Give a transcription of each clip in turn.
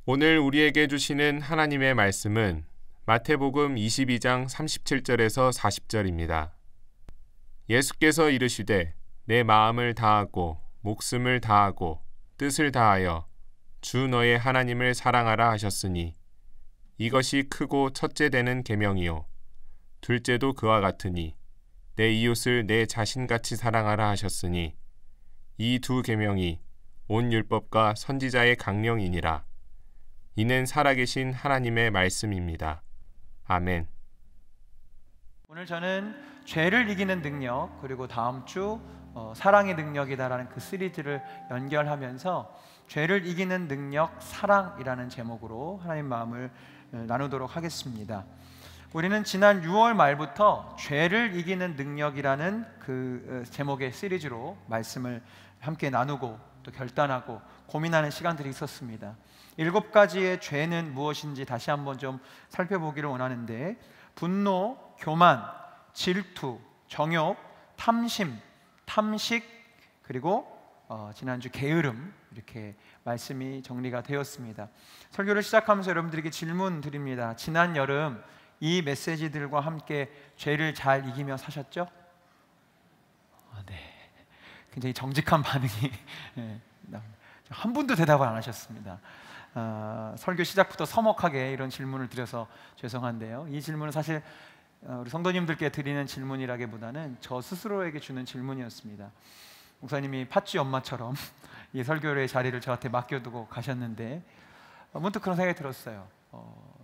오늘 우리에게 주시는 하나님의 말씀은 마태복음 22장 37절에서 40절입니다. 예수께서 이르시되 내 마음을 다하고 목숨을 다하고 뜻을 다하여 주 너의 하나님을 사랑하라 하셨으니 이것이 크고 첫째 되는 계명이요 둘째도 그와 같으니 내 이웃을 내 자신같이 사랑하라 하셨으니 이 두 계명이 온 율법과 선지자의 강령이니라. 이는 살아계신 하나님의 말씀입니다. 아멘. 오늘 저는 죄를 이기는 능력, 그리고 다음 주 사랑의 능력이다라는 그 시리즈를 연결하면서 죄를 이기는 능력, 사랑이라는 제목으로 하나님 마음을 나누도록 하겠습니다. 우리는 지난 6월 말부터 죄를 이기는 능력이라는 그 제목의 시리즈로 말씀을 함께 나누고 또 결단하고 고민하는 시간들이 있었습니다. 7가지의 죄는 무엇인지 다시 한번 좀 살펴보기를 원하는데, 분노, 교만, 질투, 정욕, 탐심, 탐식, 그리고 지난주 게으름, 이렇게 말씀이 정리가 되었습니다. 설교를 시작하면서 여러분들에게 질문 드립니다. 지난 여름 이 메시지들과 함께 죄를 잘 이기며 사셨죠? 네. 굉장히 정직한 반응이 한 분도 대답을 안 하셨습니다. 설교 시작부터 서먹하게 이런 질문을 드려서 죄송한데요, 이 질문은 사실 우리 성도님들께 드리는 질문이라기보다는 저 스스로에게 주는 질문이었습니다. 목사님이 팥쥐 엄마처럼 이 설교의 자리를 저한테 맡겨두고 가셨는데 문득 그런 생각이 들었어요.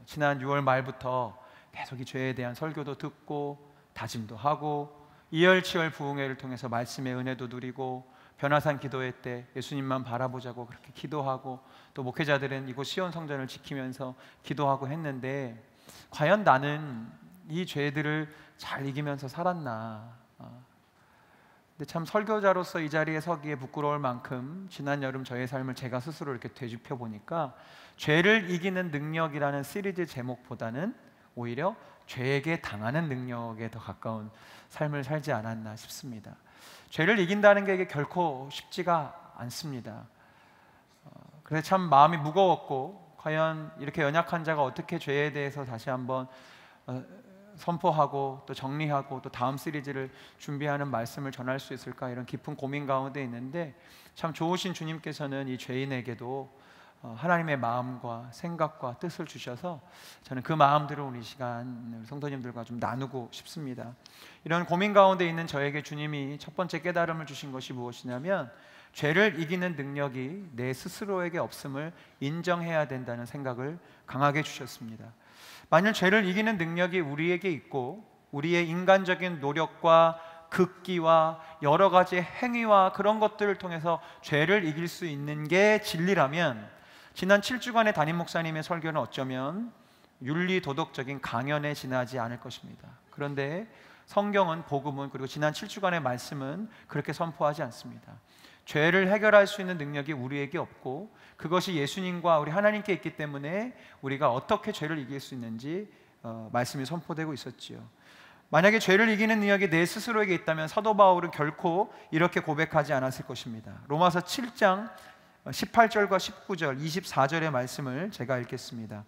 지난 6월 말부터 계속 이 죄에 대한 설교도 듣고 다짐도 하고 이열치열 부흥회를 통해서 말씀의 은혜도 누리고 변화산 기도회 때 예수님만 바라보자고 그렇게 기도하고 또 목회자들은 이곳 시온 성전을 지키면서 기도하고 했는데, 과연 나는 이 죄들을 잘 이기면서 살았나? 근데 참 설교자로서 이 자리에 서기에 부끄러울 만큼 지난 여름 저의 삶을 제가 스스로 이렇게 되짚어 보니까 죄를 이기는 능력이라는 시리즈 제목보다는 오히려 죄에게 당하는 능력에 더 가까운 삶을 살지 않았나 싶습니다. 죄를 이긴다는 게 이게 결코 쉽지가 않습니다. 그래서 참 마음이 무거웠고, 과연 이렇게 연약한 자가 어떻게 죄에 대해서 다시 한번 선포하고 또 정리하고 또 다음 시리즈를 준비하는 말씀을 전할 수 있을까, 이런 깊은 고민 가운데 있는데, 참 좋으신 주님께서는 이 죄인에게도 하나님의 마음과 생각과 뜻을 주셔서 저는 그 마음들을 오늘 이 시간 성도님들과 좀 나누고 싶습니다. 이런 고민 가운데 있는 저에게 주님이 첫 번째 깨달음을 주신 것이 무엇이냐면, 죄를 이기는 능력이 내 스스로에게 없음을 인정해야 된다는 생각을 강하게 주셨습니다. 만일 죄를 이기는 능력이 우리에게 있고 우리의 인간적인 노력과 극기와 여러 가지 행위와 그런 것들을 통해서 죄를 이길 수 있는 게 진리라면, 지난 7주간의 담임 목사님의 설교는 어쩌면 윤리 도덕적인 강연에 지나지 않을 것입니다. 그런데 성경은, 복음은, 그리고 지난 7주간의 말씀은 그렇게 선포하지 않습니다. 죄를 해결할 수 있는 능력이 우리에게 없고 그것이 예수님과 우리 하나님께 있기 때문에 우리가 어떻게 죄를 이길 수 있는지 말씀이 선포되고 있었지요. 만약에 죄를 이기는 능력이 내 스스로에게 있다면 사도 바울은 결코 이렇게 고백하지 않았을 것입니다. 로마서 7장 18절과 19절, 24절의 말씀을 제가 읽겠습니다.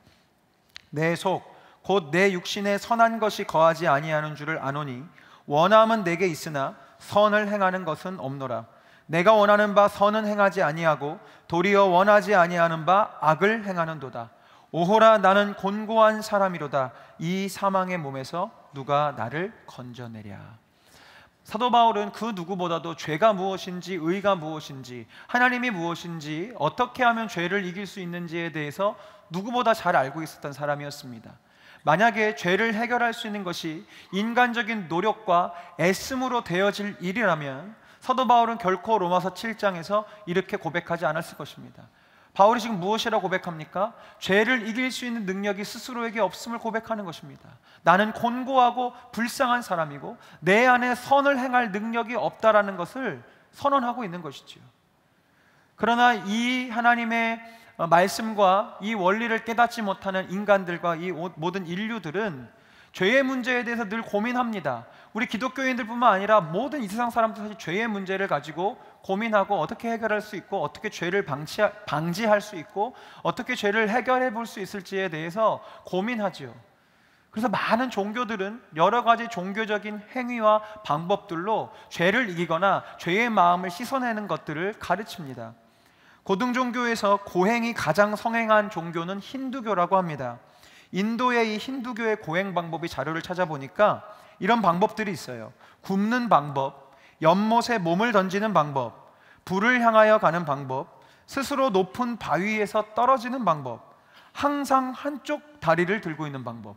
내 속 곧 내 육신에 선한 것이 거하지 아니하는 줄을 아노니 원함은 내게 있으나 선을 행하는 것은 없노라. 내가 원하는 바 선은 행하지 아니하고 도리어 원하지 아니하는 바 악을 행하는도다. 오호라, 나는 곤고한 사람이로다. 이 사망의 몸에서 누가 나를 건져내랴. 사도 바울은 그 누구보다도 죄가 무엇인지, 의가 무엇인지, 하나님이 무엇인지, 어떻게 하면 죄를 이길 수 있는지에 대해서 누구보다 잘 알고 있었던 사람이었습니다. 만약에 죄를 해결할 수 있는 것이 인간적인 노력과 애씀으로 되어질 일이라면 사도 바울은 결코 로마서 7장에서 이렇게 고백하지 않았을 것입니다. 바울이 지금 무엇이라고 고백합니까? 죄를 이길 수 있는 능력이 스스로에게 없음을 고백하는 것입니다. 나는 곤고하고 불쌍한 사람이고 내 안에 선을 행할 능력이 없다라는 것을 선언하고 있는 것이지요. 그러나 이 하나님의 말씀과 이 원리를 깨닫지 못하는 인간들과 이 모든 인류들은 죄의 문제에 대해서 늘 고민합니다. 우리 기독교인들뿐만 아니라 모든 이 세상 사람들 사실 죄의 문제를 가지고 고민하고 어떻게 해결할 수 있고 어떻게 죄를 방지할 수 있고 어떻게 죄를 해결해 볼 수 있을지에 대해서 고민하지요. 그래서 많은 종교들은 여러 가지 종교적인 행위와 방법들로 죄를 이기거나 죄의 마음을 씻어내는 것들을 가르칩니다. 고등 종교에서 고행이 가장 성행한 종교는 힌두교라고 합니다. 인도의 이 힌두교의 고행 방법이 자료를 찾아보니까 이런 방법들이 있어요. 굽는 방법, 연못에 몸을 던지는 방법, 불을 향하여 가는 방법, 스스로 높은 바위에서 떨어지는 방법, 항상 한쪽 다리를 들고 있는 방법.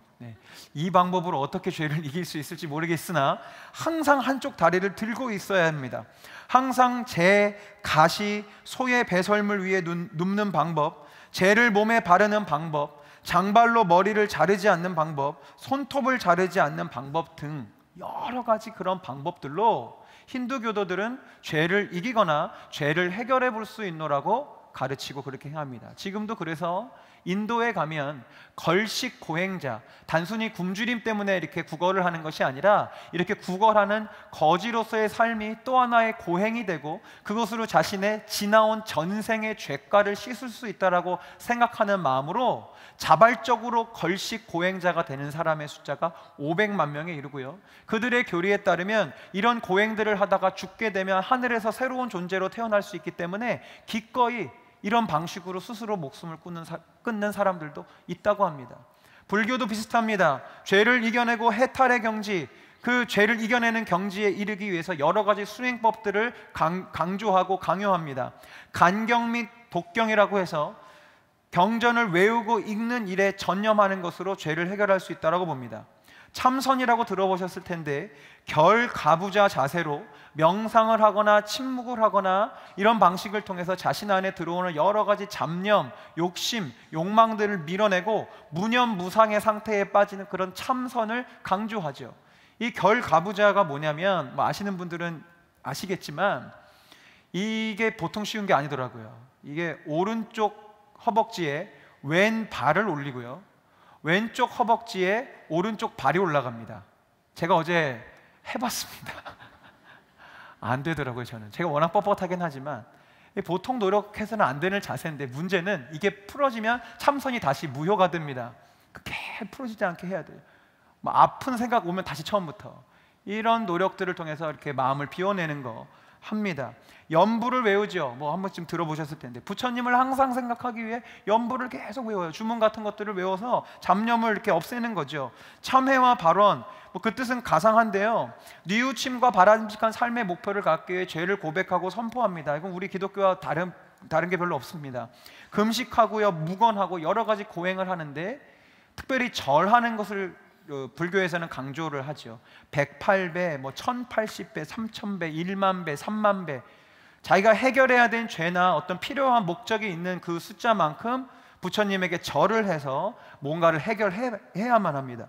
이 방법으로 어떻게 죄를 이길 수 있을지 모르겠으나 항상 한쪽 다리를 들고 있어야 합니다. 항상 재, 가시, 소의 배설물 위에 눕는 방법, 재를 몸에 바르는 방법, 장발로 머리를 자르지 않는 방법, 손톱을 자르지 않는 방법 등 여러 가지 그런 방법들로 힌두교도들은 죄를 이기거나 죄를 해결해 볼 수 있노라고 가르치고 그렇게 행합니다. 지금도 그래서 인도에 가면 걸식 고행자, 단순히 굶주림 때문에 이렇게 구걸을 하는 것이 아니라 이렇게 구걸하는 거지로서의 삶이 또 하나의 고행이 되고 그것으로 자신의 지나온 전생의 죄가를 씻을 수 있다라고 생각하는 마음으로 자발적으로 걸식 고행자가 되는 사람의 숫자가 500만 명에 이르고요, 그들의 교리에 따르면 이런 고행들을 하다가 죽게 되면 하늘에서 새로운 존재로 태어날 수 있기 때문에 기꺼이 이런 방식으로 스스로 목숨을 끊는 사람들도 있다고 합니다. 불교도 비슷합니다. 죄를 이겨내고 해탈의 경지, 그 죄를 이겨내는 경지에 이르기 위해서 여러 가지 수행법들을 강조하고 강요합니다. 간경 및 독경이라고 해서 경전을 외우고 읽는 일에 전념하는 것으로 죄를 해결할 수 있다고 봅니다. 참선이라고 들어보셨을 텐데 결가부자 자세로 명상을 하거나 침묵을 하거나 이런 방식을 통해서 자신 안에 들어오는 여러 가지 잡념, 욕심, 욕망들을 밀어내고 무념무상의 상태에 빠지는 그런 참선을 강조하죠. 이 결가부자가 뭐냐면 아시는 분들은 아시겠지만 이게 보통 쉬운 게 아니더라고요. 이게 오른쪽 허벅지에 왼 발을 올리고요, 왼쪽 허벅지에 오른쪽 발이 올라갑니다. 제가 어제 해봤습니다. 안 되더라고요. 저는 제가 워낙 뻣뻣하긴 하지만 보통 노력해서는 안 되는 자세인데 문제는 이게 풀어지면 참선이 다시 무효가 됩니다. 그게 풀어지지 않게 해야 돼요. 아픈 생각 오면 다시 처음부터 이런 노력들을 통해서 이렇게 마음을 비워내는 거 합니다. 연부를 외우죠. 한 번쯤 들어보셨을 텐데 부처님을 항상 생각하기 위해 연부를 계속 외워요. 주문 같은 것들을 외워서 잡념을 이렇게 없애는 거죠. 참회와 발언, 그 뜻은 가상한데요, 뉘우침과 바람직한 삶의 목표를 갖기 위해 죄를 고백하고 선포합니다. 이건 우리 기독교와 다른 게 별로 없습니다. 금식하고요, 묵언하고 여러 가지 고행을 하는데 특별히 절하는 것을 불교에서는 강조를 하죠. 108배, 1080배, 3000배, 1만배, 3만배, 자기가 해결해야 된 죄나 어떤 필요한 목적이 있는 그 숫자만큼 부처님에게 절을 해서 뭔가를 해결해야만 합니다.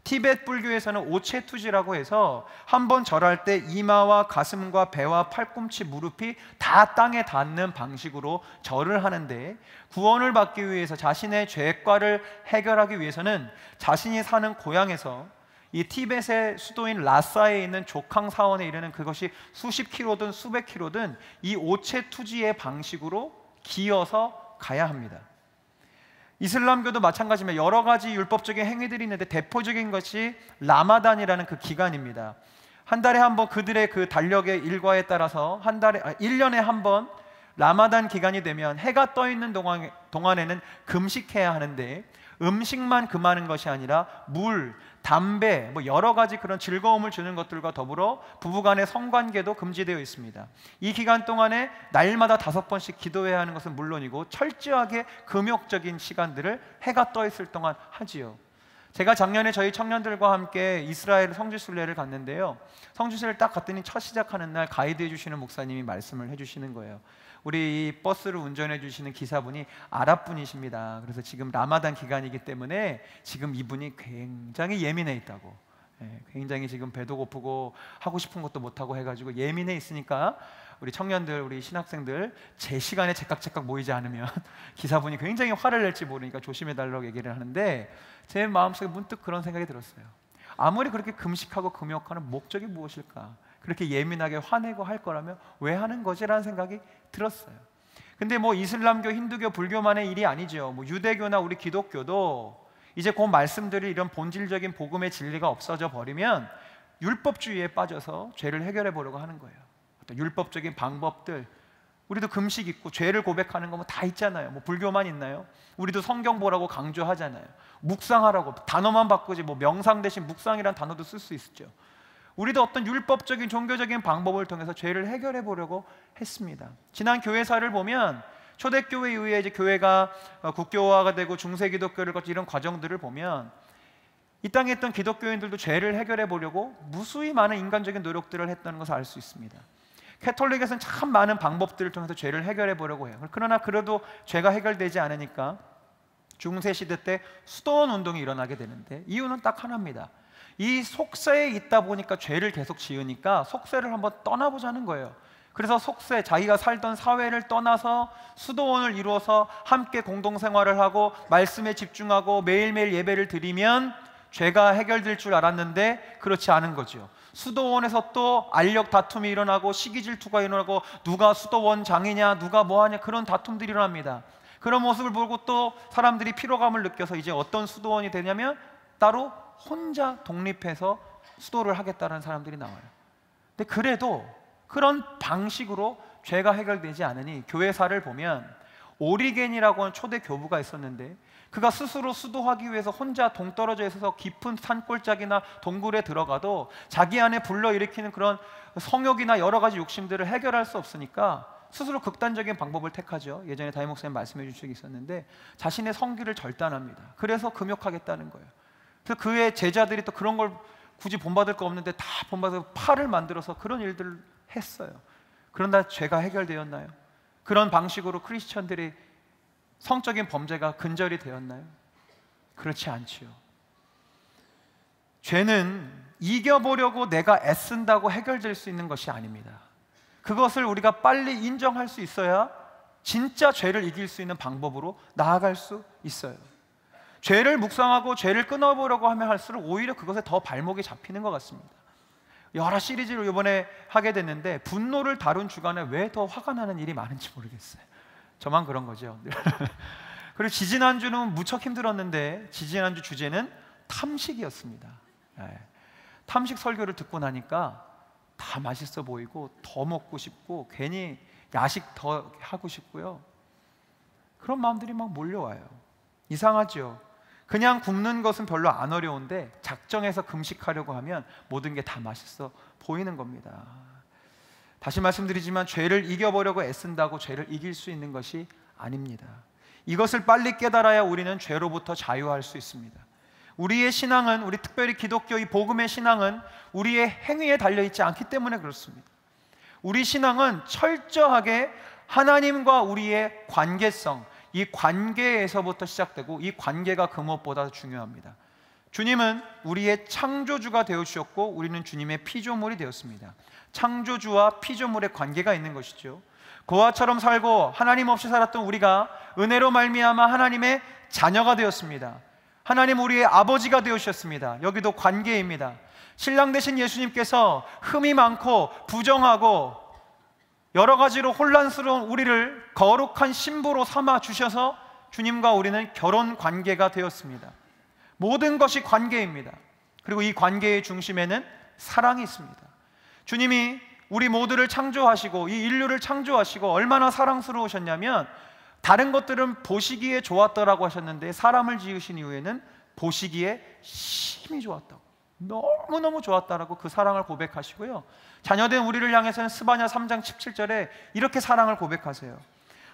티베트 불교에서는 오체투지라고 해서 한 번 절할 때 이마와 가슴과 배와 팔꿈치, 무릎이 다 땅에 닿는 방식으로 절을 하는데 구원을 받기 위해서 자신의 죄과를 해결하기 위해서는 자신이 사는 고향에서 이 티벳의 수도인 라사에 있는 조캉 사원에 이르는 그것이 수십 킬로든 수백 킬로든 이 오체투지의 방식으로 기어서 가야 합니다. 이슬람교도 마찬가지입니다. 여러 가지 율법적인 행위들이 있는데 대표적인 것이 라마단이라는 그 기간입니다. 한 달에 한 번 그들의 그 달력의 일과에 따라서 1년에 한 번 라마단 기간이 되면 해가 떠 있는 동안에는 금식해야 하는데 음식만 금하는 것이 아니라 물, 담배, 여러 가지 그런 즐거움을 주는 것들과 더불어 부부간의 성관계도 금지되어 있습니다. 이 기간 동안에 날마다 5번씩 기도해야 하는 것은 물론이고 철저하게 금욕적인 시간들을 해가 떠 있을 동안 하지요. 제가 작년에 저희 청년들과 함께 이스라엘 성지순례를 갔는데요, 성지순례를 딱 갔더니 첫 시작하는 날 가이드 해주시는 목사님이 말씀을 해주시는 거예요. 우리 이 버스를 운전해 주시는 기사분이 아랍 분이십니다. 그래서 지금 라마단 기간이기 때문에 지금 이분이 굉장히 예민해 있다고, 굉장히 지금 배도 고프고 하고 싶은 것도 못하고 해가지고 예민해 있으니까 우리 청년들, 우리 신학생들 제 시간에 제깍제깍 모이지 않으면 기사분이 굉장히 화를 낼지 모르니까 조심해 달라고 얘기를 하는데 제 마음속에 문득 그런 생각이 들었어요. 아무리 그렇게 금식하고 금욕하는 목적이 무엇일까? 그렇게 예민하게 화내고 할 거라면 왜 하는 거지라는 생각이 들었어요. 근데 뭐 이슬람교, 힌두교, 불교만의 일이 아니죠. 뭐 유대교나 우리 기독교도 이제 그 말씀들이 이런 본질적인 복음의 진리가 없어져 버리면 율법주의에 빠져서 죄를 해결해 보려고 하는 거예요. 어떤 율법적인 방법들, 우리도 금식 있고 죄를 고백하는 거 뭐 다 있잖아요. 뭐 불교만 있나요? 우리도 성경 보라고 강조하잖아요. 묵상하라고, 단어만 바꾸지 뭐 명상 대신 묵상이라는 단어도 쓸 수 있죠. 우리도 어떤 율법적인 종교적인 방법을 통해서 죄를 해결해 보려고 했습니다. 지난 교회사를 보면 초대교회 이후에 이제 교회가 국교화가 되고 중세기독교를 거쳐 이런 과정들을 보면 이 땅에 있던 기독교인들도 죄를 해결해 보려고 무수히 많은 인간적인 노력들을 했다는 것을 알 수 있습니다. 캐톨릭에서는 참 많은 방법들을 통해서 죄를 해결해 보려고 해요. 그러나 그래도 죄가 해결되지 않으니까 중세시대 때 수도원 운동이 일어나게 되는데 이유는 딱 하나입니다. 이 속세에 있다 보니까 죄를 계속 지으니까 속세를 한번 떠나보자는 거예요. 그래서 속세, 자기가 살던 사회를 떠나서 수도원을 이루어서 함께 공동생활을 하고 말씀에 집중하고 매일매일 예배를 드리면 죄가 해결될 줄 알았는데 그렇지 않은 거죠. 수도원에서 또 알력 다툼이 일어나고 시기 질투가 일어나고 누가 수도원 장이냐, 누가 뭐하냐, 그런 다툼들이 일어납니다. 그런 모습을 보고 또 사람들이 피로감을 느껴서 이제 어떤 수도원이 되냐면 따로 혼자 독립해서 수도를 하겠다는 사람들이 나와요. 근데 그래도 그런 방식으로 죄가 해결되지 않으니 교회사를 보면 오리겐이라고 하는 초대 교부가 있었는데 그가 스스로 수도하기 위해서 혼자 동떨어져 있어서 깊은 산골짜기나 동굴에 들어가도 자기 안에 불러일으키는 그런 성욕이나 여러 가지 욕심들을 해결할 수 없으니까 스스로 극단적인 방법을 택하죠. 예전에 담임 목사님 말씀해 주신 적이 있었는데 자신의 성기를 절단합니다. 그래서 금욕하겠다는 거예요. 그래서 그의 제자들이 또 그런 걸 굳이 본받을 거 없는데 다 본받아서 팔을 만들어서 그런 일들을 했어요. 그런다 죄가 해결되었나요? 그런 방식으로 크리스천들이 성적인 범죄가 근절이 되었나요? 그렇지 않지요. 죄는 이겨보려고 내가 애쓴다고 해결될 수 있는 것이 아닙니다. 그것을 우리가 빨리 인정할 수 있어야 진짜 죄를 이길 수 있는 방법으로 나아갈 수 있어요. 죄를 묵상하고 죄를 끊어보려고 하면 할수록 오히려 그것에 더 발목이 잡히는 것 같습니다. 여러 시리즈를 이번에 하게 됐는데 분노를 다룬 주간에 왜 더 화가 나는 일이 많은지 모르겠어요. 저만 그런 거죠. 그리고 지지난주는 무척 힘들었는데 지지난주 주제는 탐식이었습니다. 탐식 설교를 듣고 나니까 다 맛있어 보이고 더 먹고 싶고 괜히 야식 더 하고 싶고요. 그런 마음들이 막 몰려와요. 이상하죠. 그냥 굶는 것은 별로 안 어려운데 작정해서 금식하려고 하면 모든 게 다 맛있어 보이는 겁니다. 다시 말씀드리지만 죄를 이겨보려고 애쓴다고 죄를 이길 수 있는 것이 아닙니다. 이것을 빨리 깨달아야 우리는 죄로부터 자유할 수 있습니다. 우리의 신앙은, 우리 특별히 기독교 이 복음의 신앙은 우리의 행위에 달려있지 않기 때문에 그렇습니다. 우리 신앙은 철저하게 하나님과 우리의 관계성, 이 관계에서부터 시작되고 이 관계가 그 무엇보다 중요합니다. 주님은 우리의 창조주가 되어주셨고 우리는 주님의 피조물이 되었습니다. 창조주와 피조물의 관계가 있는 것이죠. 고아처럼 살고 하나님 없이 살았던 우리가 은혜로 말미암아 하나님의 자녀가 되었습니다. 하나님 우리의 아버지가 되어주셨습니다. 여기도 관계입니다. 신랑 되신 예수님께서 흠이 많고 부정하고 여러 가지로 혼란스러운 우리를 거룩한 신부로 삼아 주셔서 주님과 우리는 결혼 관계가 되었습니다. 모든 것이 관계입니다. 그리고 이 관계의 중심에는 사랑이 있습니다. 주님이 우리 모두를 창조하시고 이 인류를 창조하시고 얼마나 사랑스러우셨냐면 다른 것들은 보시기에 좋았더라고 하셨는데 사람을 지으신 이후에는 보시기에 심히 좋았다고, 너무너무 좋았다라고 그 사랑을 고백하시고요. 자녀된 우리를 향해서는 스바냐 3장 17절에 이렇게 사랑을 고백하세요.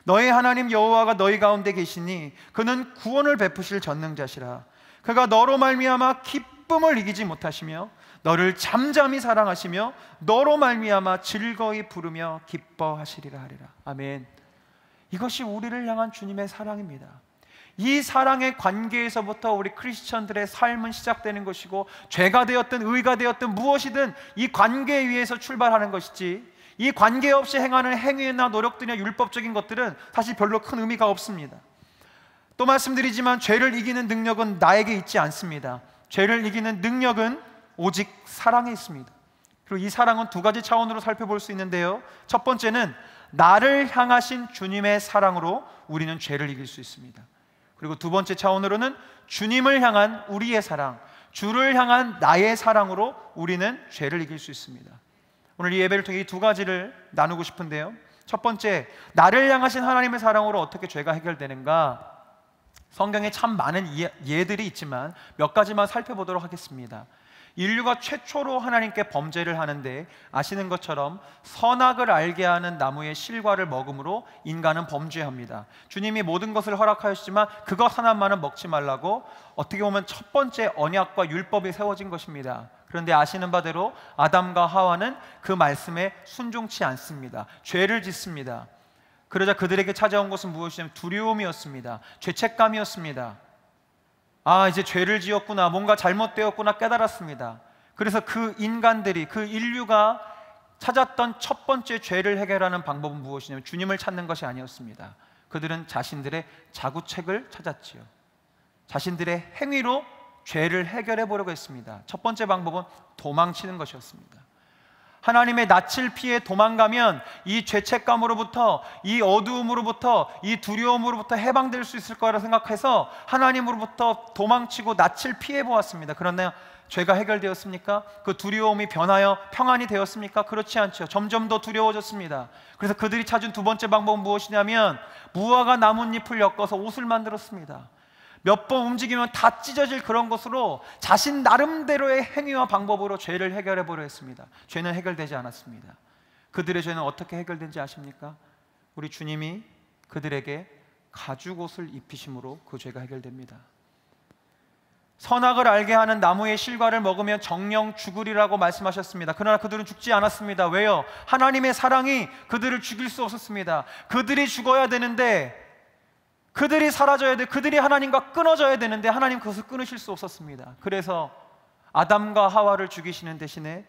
너희 하나님 여호와가 너희 가운데 계시니 그는 구원을 베푸실 전능자시라. 그가 너로 말미암아 기쁨을 이기지 못하시며 너를 잠잠히 사랑하시며 너로 말미암아 즐거이 부르며 기뻐하시리라 하리라. 아멘. 이것이 우리를 향한 주님의 사랑입니다. 이 사랑의 관계에서부터 우리 크리스천들의 삶은 시작되는 것이고 죄가 되었든 의가 되었든 무엇이든 이 관계에 의해서 출발하는 것이지 이 관계 없이 행하는 행위나 노력들이나 율법적인 것들은 사실 별로 큰 의미가 없습니다. 또 말씀드리지만 죄를 이기는 능력은 나에게 있지 않습니다. 죄를 이기는 능력은 오직 사랑에 있습니다. 그리고 이 사랑은 두 가지 차원으로 살펴볼 수 있는데요, 첫 번째는 나를 향하신 주님의 사랑으로 우리는 죄를 이길 수 있습니다. 그리고 두 번째 차원으로는 주님을 향한 우리의 사랑, 주를 향한 나의 사랑으로 우리는 죄를 이길 수 있습니다. 오늘 이 예배를 통해 이 두 가지를 나누고 싶은데요, 첫 번째, 나를 향하신 하나님의 사랑으로 어떻게 죄가 해결되는가? 성경에 참 많은 예들이 있지만 몇 가지만 살펴보도록 하겠습니다. 인류가 최초로 하나님께 범죄를 하는데 아시는 것처럼 선악을 알게 하는 나무의 실과를 먹음으로 인간은 범죄합니다. 주님이 모든 것을 허락하였지만 그것 하나만은 먹지 말라고 어떻게 보면 첫 번째 언약과 율법이 세워진 것입니다. 그런데 아시는 바대로 아담과 하와는 그 말씀에 순종치 않습니다. 죄를 짓습니다. 그러자 그들에게 찾아온 것은 무엇이냐면 두려움이었습니다. 죄책감이었습니다. 이제 죄를 지었구나, 뭔가 잘못되었구나 깨달았습니다. 그래서 그 인간들이, 그 인류가 찾았던 첫 번째 죄를 해결하는 방법은 무엇이냐면 주님을 찾는 것이 아니었습니다. 그들은 자신들의 자구책을 찾았지요. 자신들의 행위로 죄를 해결해 보려고 했습니다. 첫 번째 방법은 도망치는 것이었습니다. 하나님의 낯을 피해 도망가면 이 죄책감으로부터, 이 어두움으로부터, 이 두려움으로부터 해방될 수 있을 거라 생각해서 하나님으로부터 도망치고 낯을 피해 보았습니다. 그런데 죄가 해결되었습니까? 그 두려움이 변하여 평안이 되었습니까? 그렇지 않죠. 점점 더 두려워졌습니다. 그래서 그들이 찾은 두 번째 방법은 무엇이냐면 무화과 나뭇잎을 엮어서 옷을 만들었습니다. 몇 번 움직이면 다 찢어질 그런 것으로 자신 나름대로의 행위와 방법으로 죄를 해결해 보려 했습니다. 죄는 해결되지 않았습니다. 그들의 죄는 어떻게 해결된지 아십니까? 우리 주님이 그들에게 가죽옷을 입히심으로 그 죄가 해결됩니다. 선악을 알게 하는 나무의 실과를 먹으면 정령 죽으리라고 말씀하셨습니다. 그러나 그들은 죽지 않았습니다. 왜요? 하나님의 사랑이 그들을 죽일 수 없었습니다. 그들이 죽어야 되는데, 그들이 사라져야 돼, 그들이 하나님과 끊어져야 되는데 하나님 그것을 끊으실 수 없었습니다. 그래서 아담과 하와를 죽이시는 대신에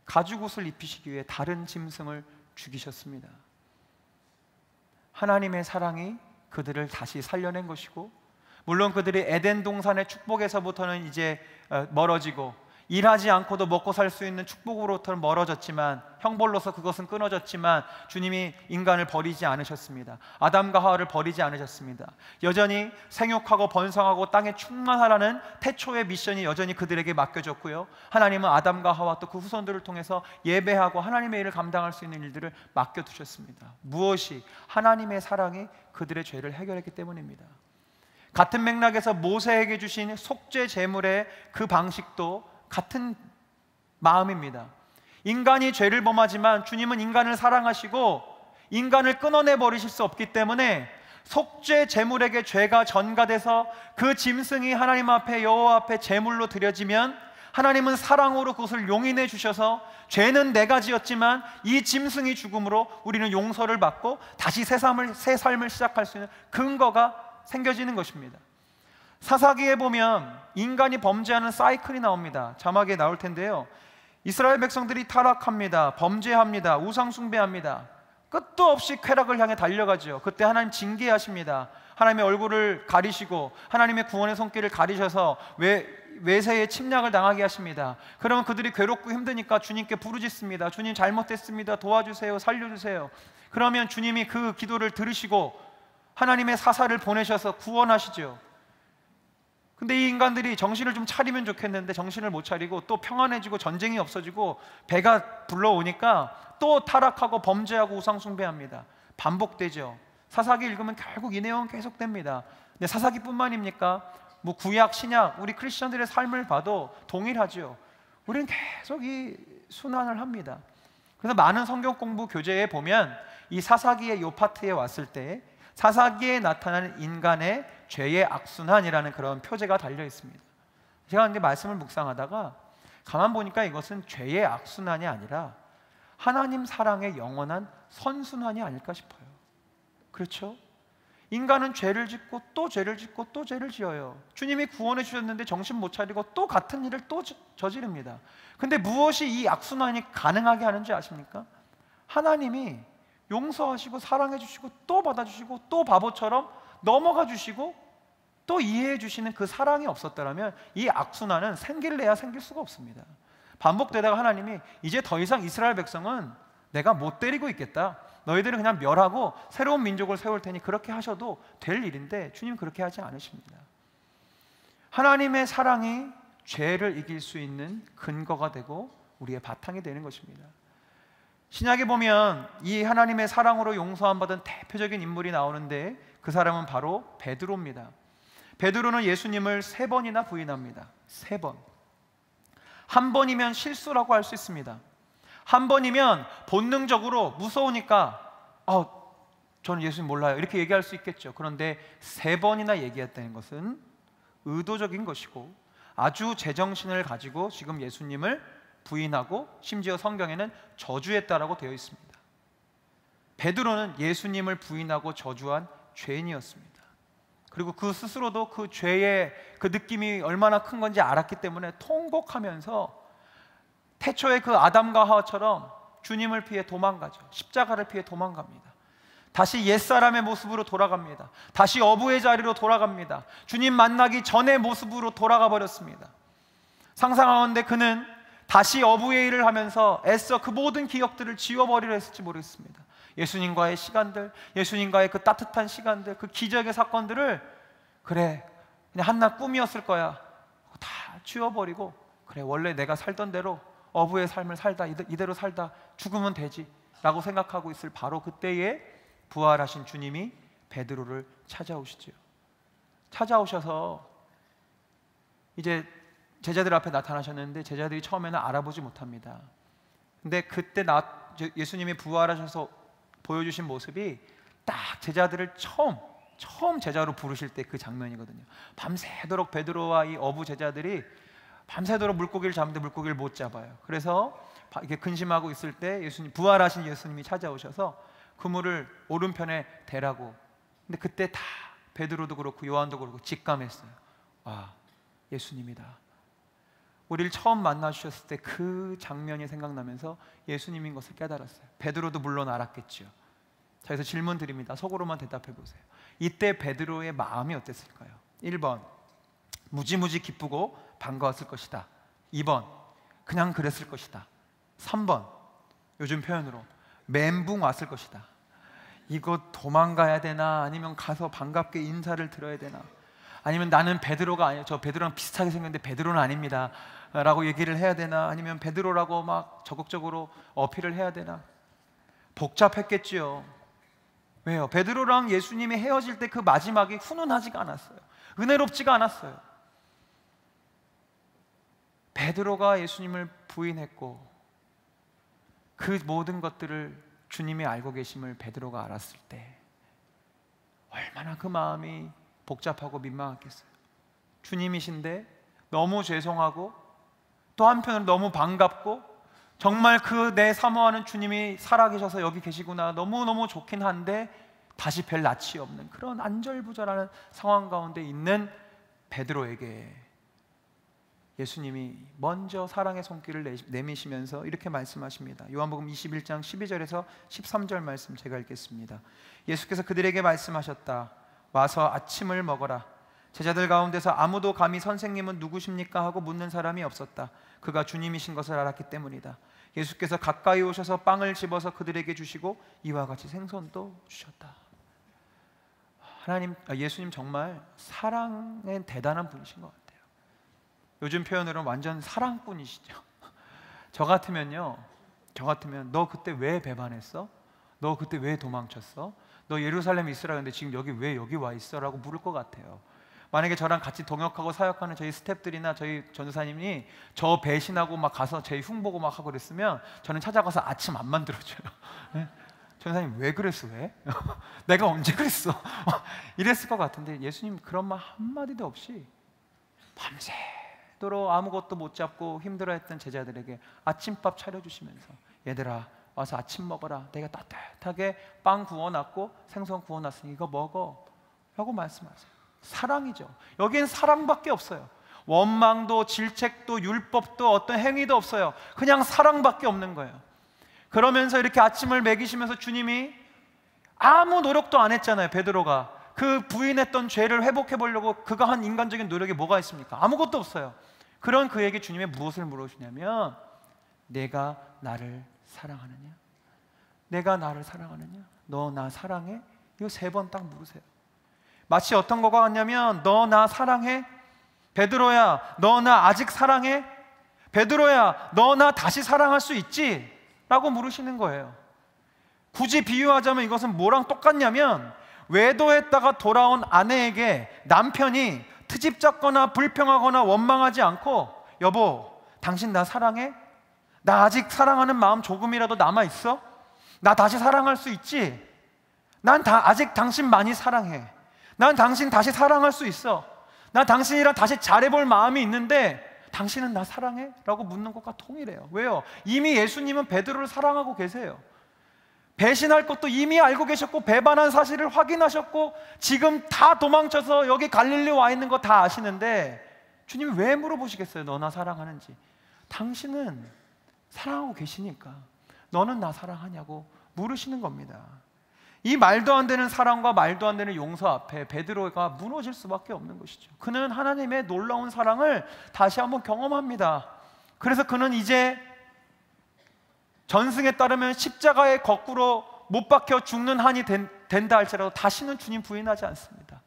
가죽옷을 입히시기 위해 다른 짐승을 죽이셨습니다. 하나님의 사랑이 그들을 다시 살려낸 것이고, 물론 그들이 에덴 동산의 축복에서부터는 이제 멀어지고 일하지 않고도 먹고 살 수 있는 축복으로부터는 멀어졌지만, 형벌로서 그것은 끊어졌지만 주님이 인간을 버리지 않으셨습니다. 아담과 하와를 버리지 않으셨습니다. 여전히 생육하고 번성하고 땅에 충만하라는 태초의 미션이 여전히 그들에게 맡겨졌고요, 하나님은 아담과 하와 또 그 후손들을 통해서 예배하고 하나님의 일을 감당할 수 있는 일들을 맡겨두셨습니다. 무엇이? 하나님의 사랑이 그들의 죄를 해결했기 때문입니다. 같은 맥락에서 모세에게 주신 속죄 제물의 그 방식도 같은 마음입니다. 인간이 죄를 범하지만 주님은 인간을 사랑하시고 인간을 끊어내 버리실 수 없기 때문에 속죄 제물에게 죄가 전가돼서 그 짐승이 하나님 앞에, 여호와 앞에 제물로 드려지면 하나님은 사랑으로 그것을 용인해 주셔서 죄는 내가 지었지만 이 짐승이 죽음으로 우리는 용서를 받고 다시 새 삶을 시작할 수 있는 근거가 생겨지는 것입니다. 사사기에 보면 인간이 범죄하는 사이클이 나옵니다. 자막에 나올 텐데요, 이스라엘 백성들이 타락합니다. 범죄합니다. 우상 숭배합니다. 끝도 없이 쾌락을 향해 달려가죠. 그때 하나님 징계하십니다. 하나님의 얼굴을 가리시고 하나님의 구원의 손길을 가리셔서 외세에 침략을 당하게 하십니다. 그러면 그들이 괴롭고 힘드니까 주님께 부르짖습니다. 주님 잘못됐습니다. 도와주세요. 살려주세요. 그러면 주님이 그 기도를 들으시고 하나님의 사사를 보내셔서 구원하시죠. 근데 이 인간들이 정신을 좀 차리면 좋겠는데 정신을 못 차리고 또 평안해지고 전쟁이 없어지고 배가 불러오니까 또 타락하고 범죄하고 우상 숭배합니다. 반복되죠. 사사기 읽으면 결국 이 내용은 계속됩니다. 근데 사사기뿐만입니까? 뭐 구약, 신약, 우리 크리스천들의 삶을 봐도 동일하죠. 우리는 계속 이 순환을 합니다. 그래서 많은 성경 공부 교재에 보면 이 사사기의 이 파트에 왔을 때 사사기에 나타나는 인간의 죄의 악순환이라는 그런 표제가 달려 있습니다. 제가 근데 말씀을 묵상하다가 가만 보니까 이것은 죄의 악순환이 아니라 하나님 사랑의 영원한 선순환이 아닐까 싶어요. 그렇죠? 인간은 죄를 짓고 또 죄를 짓고 또 죄를 지어요. 주님이 구원해 주셨는데 정신 못 차리고 또 같은 일을 또 저지릅니다. 근데 무엇이 이 악순환이 가능하게 하는지 아십니까? 하나님이 용서하시고 사랑해 주시고 또 받아주시고 또 바보처럼 넘어가 주시고 또 이해해 주시는 그 사랑이 없었더라면 이 악순환은 생길래야 생길 수가 없습니다. 반복되다가 하나님이 이제 더 이상 이스라엘 백성은 내가 못 때리고 있겠다, 너희들은 그냥 멸하고 새로운 민족을 세울 테니 그렇게 하셔도 될 일인데 주님 그렇게 하지 않으십니다. 하나님의 사랑이 죄를 이길 수 있는 근거가 되고 우리의 바탕이 되는 것입니다. 신약에 보면 이 하나님의 사랑으로 용서함 받은 대표적인 인물이 나오는데 그 사람은 바로 베드로입니다. 베드로는 예수님을 3번이나 부인합니다. 3번. 한 번이면 실수라고 할 수 있습니다. 한 번이면 본능적으로 무서우니까 저는 예수님 몰라요 이렇게 얘기할 수 있겠죠. 그런데 3번이나 얘기했다는 것은 의도적인 것이고 아주 제정신을 가지고 지금 예수님을 부인하고 심지어 성경에는 저주했다라고 되어 있습니다. 베드로는 예수님을 부인하고 저주한 죄인이었습니다. 그리고 그 스스로도 그 죄의 그 느낌이 얼마나 큰 건지 알았기 때문에 통곡하면서 태초에 그 아담과 하와처럼 주님을 피해 도망가죠. 십자가를 피해 도망갑니다. 다시 옛사람의 모습으로 돌아갑니다. 다시 어부의 자리로 돌아갑니다. 주님 만나기 전의 모습으로 돌아가 버렸습니다. 상상하건대 그는 다시 어부의 일을 하면서 애써 그 모든 기억들을 지워버리려 했을지 모르겠습니다. 예수님과의 시간들, 예수님과의 그 따뜻한 시간들, 그 기적의 사건들을 그래 그냥 한낱 꿈이었을 거야 다 지워버리고 그래 원래 내가 살던 대로 어부의 삶을 살다 이대로 살다 죽으면 되지 라고 생각하고 있을 바로 그때에 부활하신 주님이 베드로를 찾아오시죠. 찾아오셔서 이제 제자들 앞에 나타나셨는데 제자들이 처음에는 알아보지 못합니다. 근데 그때 예수님이 부활하셔서 보여주신 모습이 딱 제자들을 처음 제자로 부르실 때 그 장면이거든요. 밤새도록 베드로와 이 어부 제자들이 밤새도록 물고기를 잡는데 물고기를 못 잡아요. 그래서 이렇게 근심하고 있을 때 부활하신 예수님이 찾아오셔서 그물을 오른편에 대라고. 근데 그때 다 베드로도 그렇고 요한도 그렇고 직감했어요. 예수님이다. 우리를 처음 만나 주셨을 때 그 장면이 생각나면서 예수님인 것을 깨달았어요. 베드로도 물론 알았겠죠. 자, 그래서 질문 드립니다. 속으로만 대답해 보세요. 이때 베드로의 마음이 어땠을까요? 1번 무지무지 기쁘고 반가웠을 것이다. 2번 그냥 그랬을 것이다. 3번 요즘 표현으로 멘붕 왔을 것이다. 이거 도망가야 되나 아니면 가서 반갑게 인사를 드려야 되나 아니면 나는 베드로가 아니에요, 저 베드로랑 비슷하게 생겼는데 베드로는 아닙니다 라고 얘기를 해야 되나 아니면 베드로라고 막 적극적으로 어필을 해야 되나. 복잡했겠지요. 왜요? 베드로랑 예수님이 헤어질 때 그 마지막이 훈훈하지가 않았어요. 은혜롭지가 않았어요. 베드로가 예수님을 부인했고 그 모든 것들을 주님이 알고 계심을 베드로가 알았을 때 얼마나 그 마음이 복잡하고 민망했겠어요. 주님이신데 너무 죄송하고 또 한편으로 너무 반갑고 정말 그 내 사모하는 주님이 살아계셔서 여기 계시구나 너무너무 좋긴 한데 다시 뵐 낯이 없는 그런 안절부절하는 상황 가운데 있는 베드로에게 예수님이 먼저 사랑의 손길을 내미시면서 이렇게 말씀하십니다. 요한복음 21장 12절에서 13절 말씀 제가 읽겠습니다. 예수께서 그들에게 말씀하셨다. 와서 아침을 먹어라. 제자들 가운데서 아무도 감히 선생님은 누구십니까? 하고 묻는 사람이 없었다. 그가 주님이신 것을 알았기 때문이다. 예수께서 가까이 오셔서 빵을 집어서 그들에게 주시고 이와 같이 생선도 주셨다. 예수님 정말 사랑의 대단한 분이신 것 같아요. 요즘 표현으로는 완전 사랑꾼이시죠. 저 같으면 너 그때 왜 배반했어? 너 그때 왜 도망쳤어? 너 예루살렘에 있으라 했는데 지금 왜 여기 와 있어? 라고 물을 것 같아요. 만약에 저랑 같이 동역하고 사역하는 저희 스태프들이나 저희 전도사님이 저 배신하고 막 가서 제 흉보고 막 하고 그랬으면 저는 찾아가서 아침 안 만들어줘요. 네? 전도사님 왜 그랬어? 왜? 내가 언제 그랬어? 이랬을 것 같은데 예수님 그런 말 한마디도 없이 밤새도록 아무것도 못 잡고 힘들어했던 제자들에게 아침밥 차려주시면서 얘들아 와서 아침 먹어라. 내가 따뜻하게 빵 구워놨고 생선 구워놨으니 이거 먹어 라고 말씀하세요. 사랑이죠. 여기엔 사랑밖에 없어요. 원망도 질책도 율법도 어떤 행위도 없어요. 그냥 사랑밖에 없는 거예요. 그러면서 이렇게 아침을 먹이시면서 주님이 아무 노력도 안 했잖아요. 베드로가 그 부인했던 죄를 회복해 보려고 그가 한 인간적인 노력이 뭐가 있습니까? 아무것도 없어요. 그런 그에게 주님이 무엇을 물으시냐면 내가 나를 사랑하느냐? 내가 나를 사랑하느냐? 너 나 사랑해? 이거 3번 딱 물으세요. 마치 어떤 거가 같냐면, 너 나 사랑해? 베드로야, 너 나 아직 사랑해? 베드로야, 너 나 다시 사랑할 수 있지? 라고 물으시는 거예요. 굳이 비유하자면 이것은 뭐랑 똑같냐면, 외도했다가 돌아온 아내에게 남편이 트집 잡거나 불평하거나 원망하지 않고, 여보, 당신 나 사랑해? 나 아직 사랑하는 마음 조금이라도 남아있어? 나 다시 사랑할 수 있지? 난 아직 당신 많이 사랑해. 난 당신 다시 사랑할 수 있어. 나 당신이랑 다시 잘해볼 마음이 있는데 당신은 나 사랑해? 라고 묻는 것과 동일해요. 왜요? 이미 예수님은 베드로를 사랑하고 계세요. 배신할 것도 이미 알고 계셨고, 배반한 사실을 확인하셨고, 지금 다 도망쳐서 여기 갈릴리 와 있는 거 다 아시는데 주님이 왜 물어보시겠어요? 너 나 사랑하는지. 당신은 사랑하고 계시니까 너는 나 사랑하냐고 물으시는 겁니다. 이 말도 안 되는 사랑과 말도 안 되는 용서 앞에 베드로가 무너질 수밖에 없는 것이죠. 그는 하나님의 놀라운 사랑을 다시 한번 경험합니다. 그래서 그는 이제 전승에 따르면 십자가에 거꾸로 못 박혀 죽는 한이 된다 할지라도 다시는 주님 부인하지 않습니다.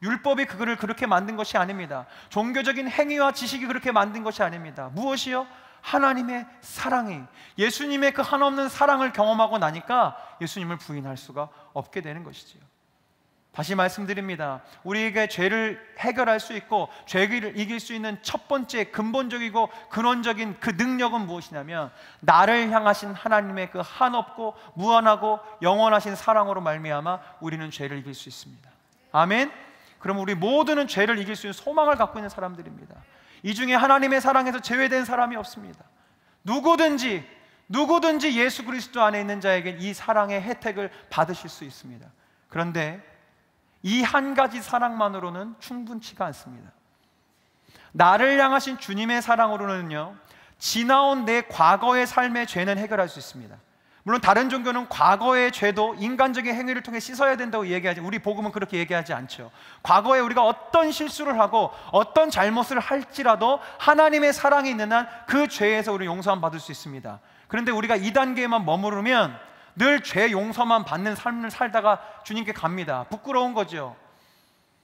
율법이 그를 그렇게 만든 것이 아닙니다. 종교적인 행위와 지식이 그렇게 만든 것이 아닙니다. 무엇이요? 하나님의 사랑이, 예수님의 그 한없는 사랑을 경험하고 나니까 예수님을 부인할 수가 없게 되는 것이지요. 다시 말씀드립니다. 우리에게 죄를 해결할 수 있고 죄를 이길 수 있는 첫 번째 근본적이고 근원적인 그 능력은 무엇이냐면, 나를 향하신 하나님의 그 한없고 무한하고 영원하신 사랑으로 말미암아 우리는 죄를 이길 수 있습니다. 아멘. 그럼 우리 모두는 죄를 이길 수 있는 소망을 갖고 있는 사람들입니다. 이 중에 하나님의 사랑에서 제외된 사람이 없습니다. 누구든지 예수 그리스도 안에 있는 자에게 이 사랑의 혜택을 받으실 수 있습니다. 그런데 이 한 가지 사랑만으로는 충분치가 않습니다. 나를 향하신 주님의 사랑으로는요, 지나온 내 과거의 삶의 죄는 해결할 수 있습니다. 물론 다른 종교는 과거의 죄도 인간적인 행위를 통해 씻어야 된다고 얘기하지, 우리 복음은 그렇게 얘기하지 않죠. 과거에 우리가 어떤 실수를 하고 어떤 잘못을 할지라도 하나님의 사랑이 있는 한 그 죄에서 우리 용서함 받을 수 있습니다. 그런데 우리가 이 단계에만 머무르면 늘 죄 용서만 받는 삶을 살다가 주님께 갑니다. 부끄러운 거죠.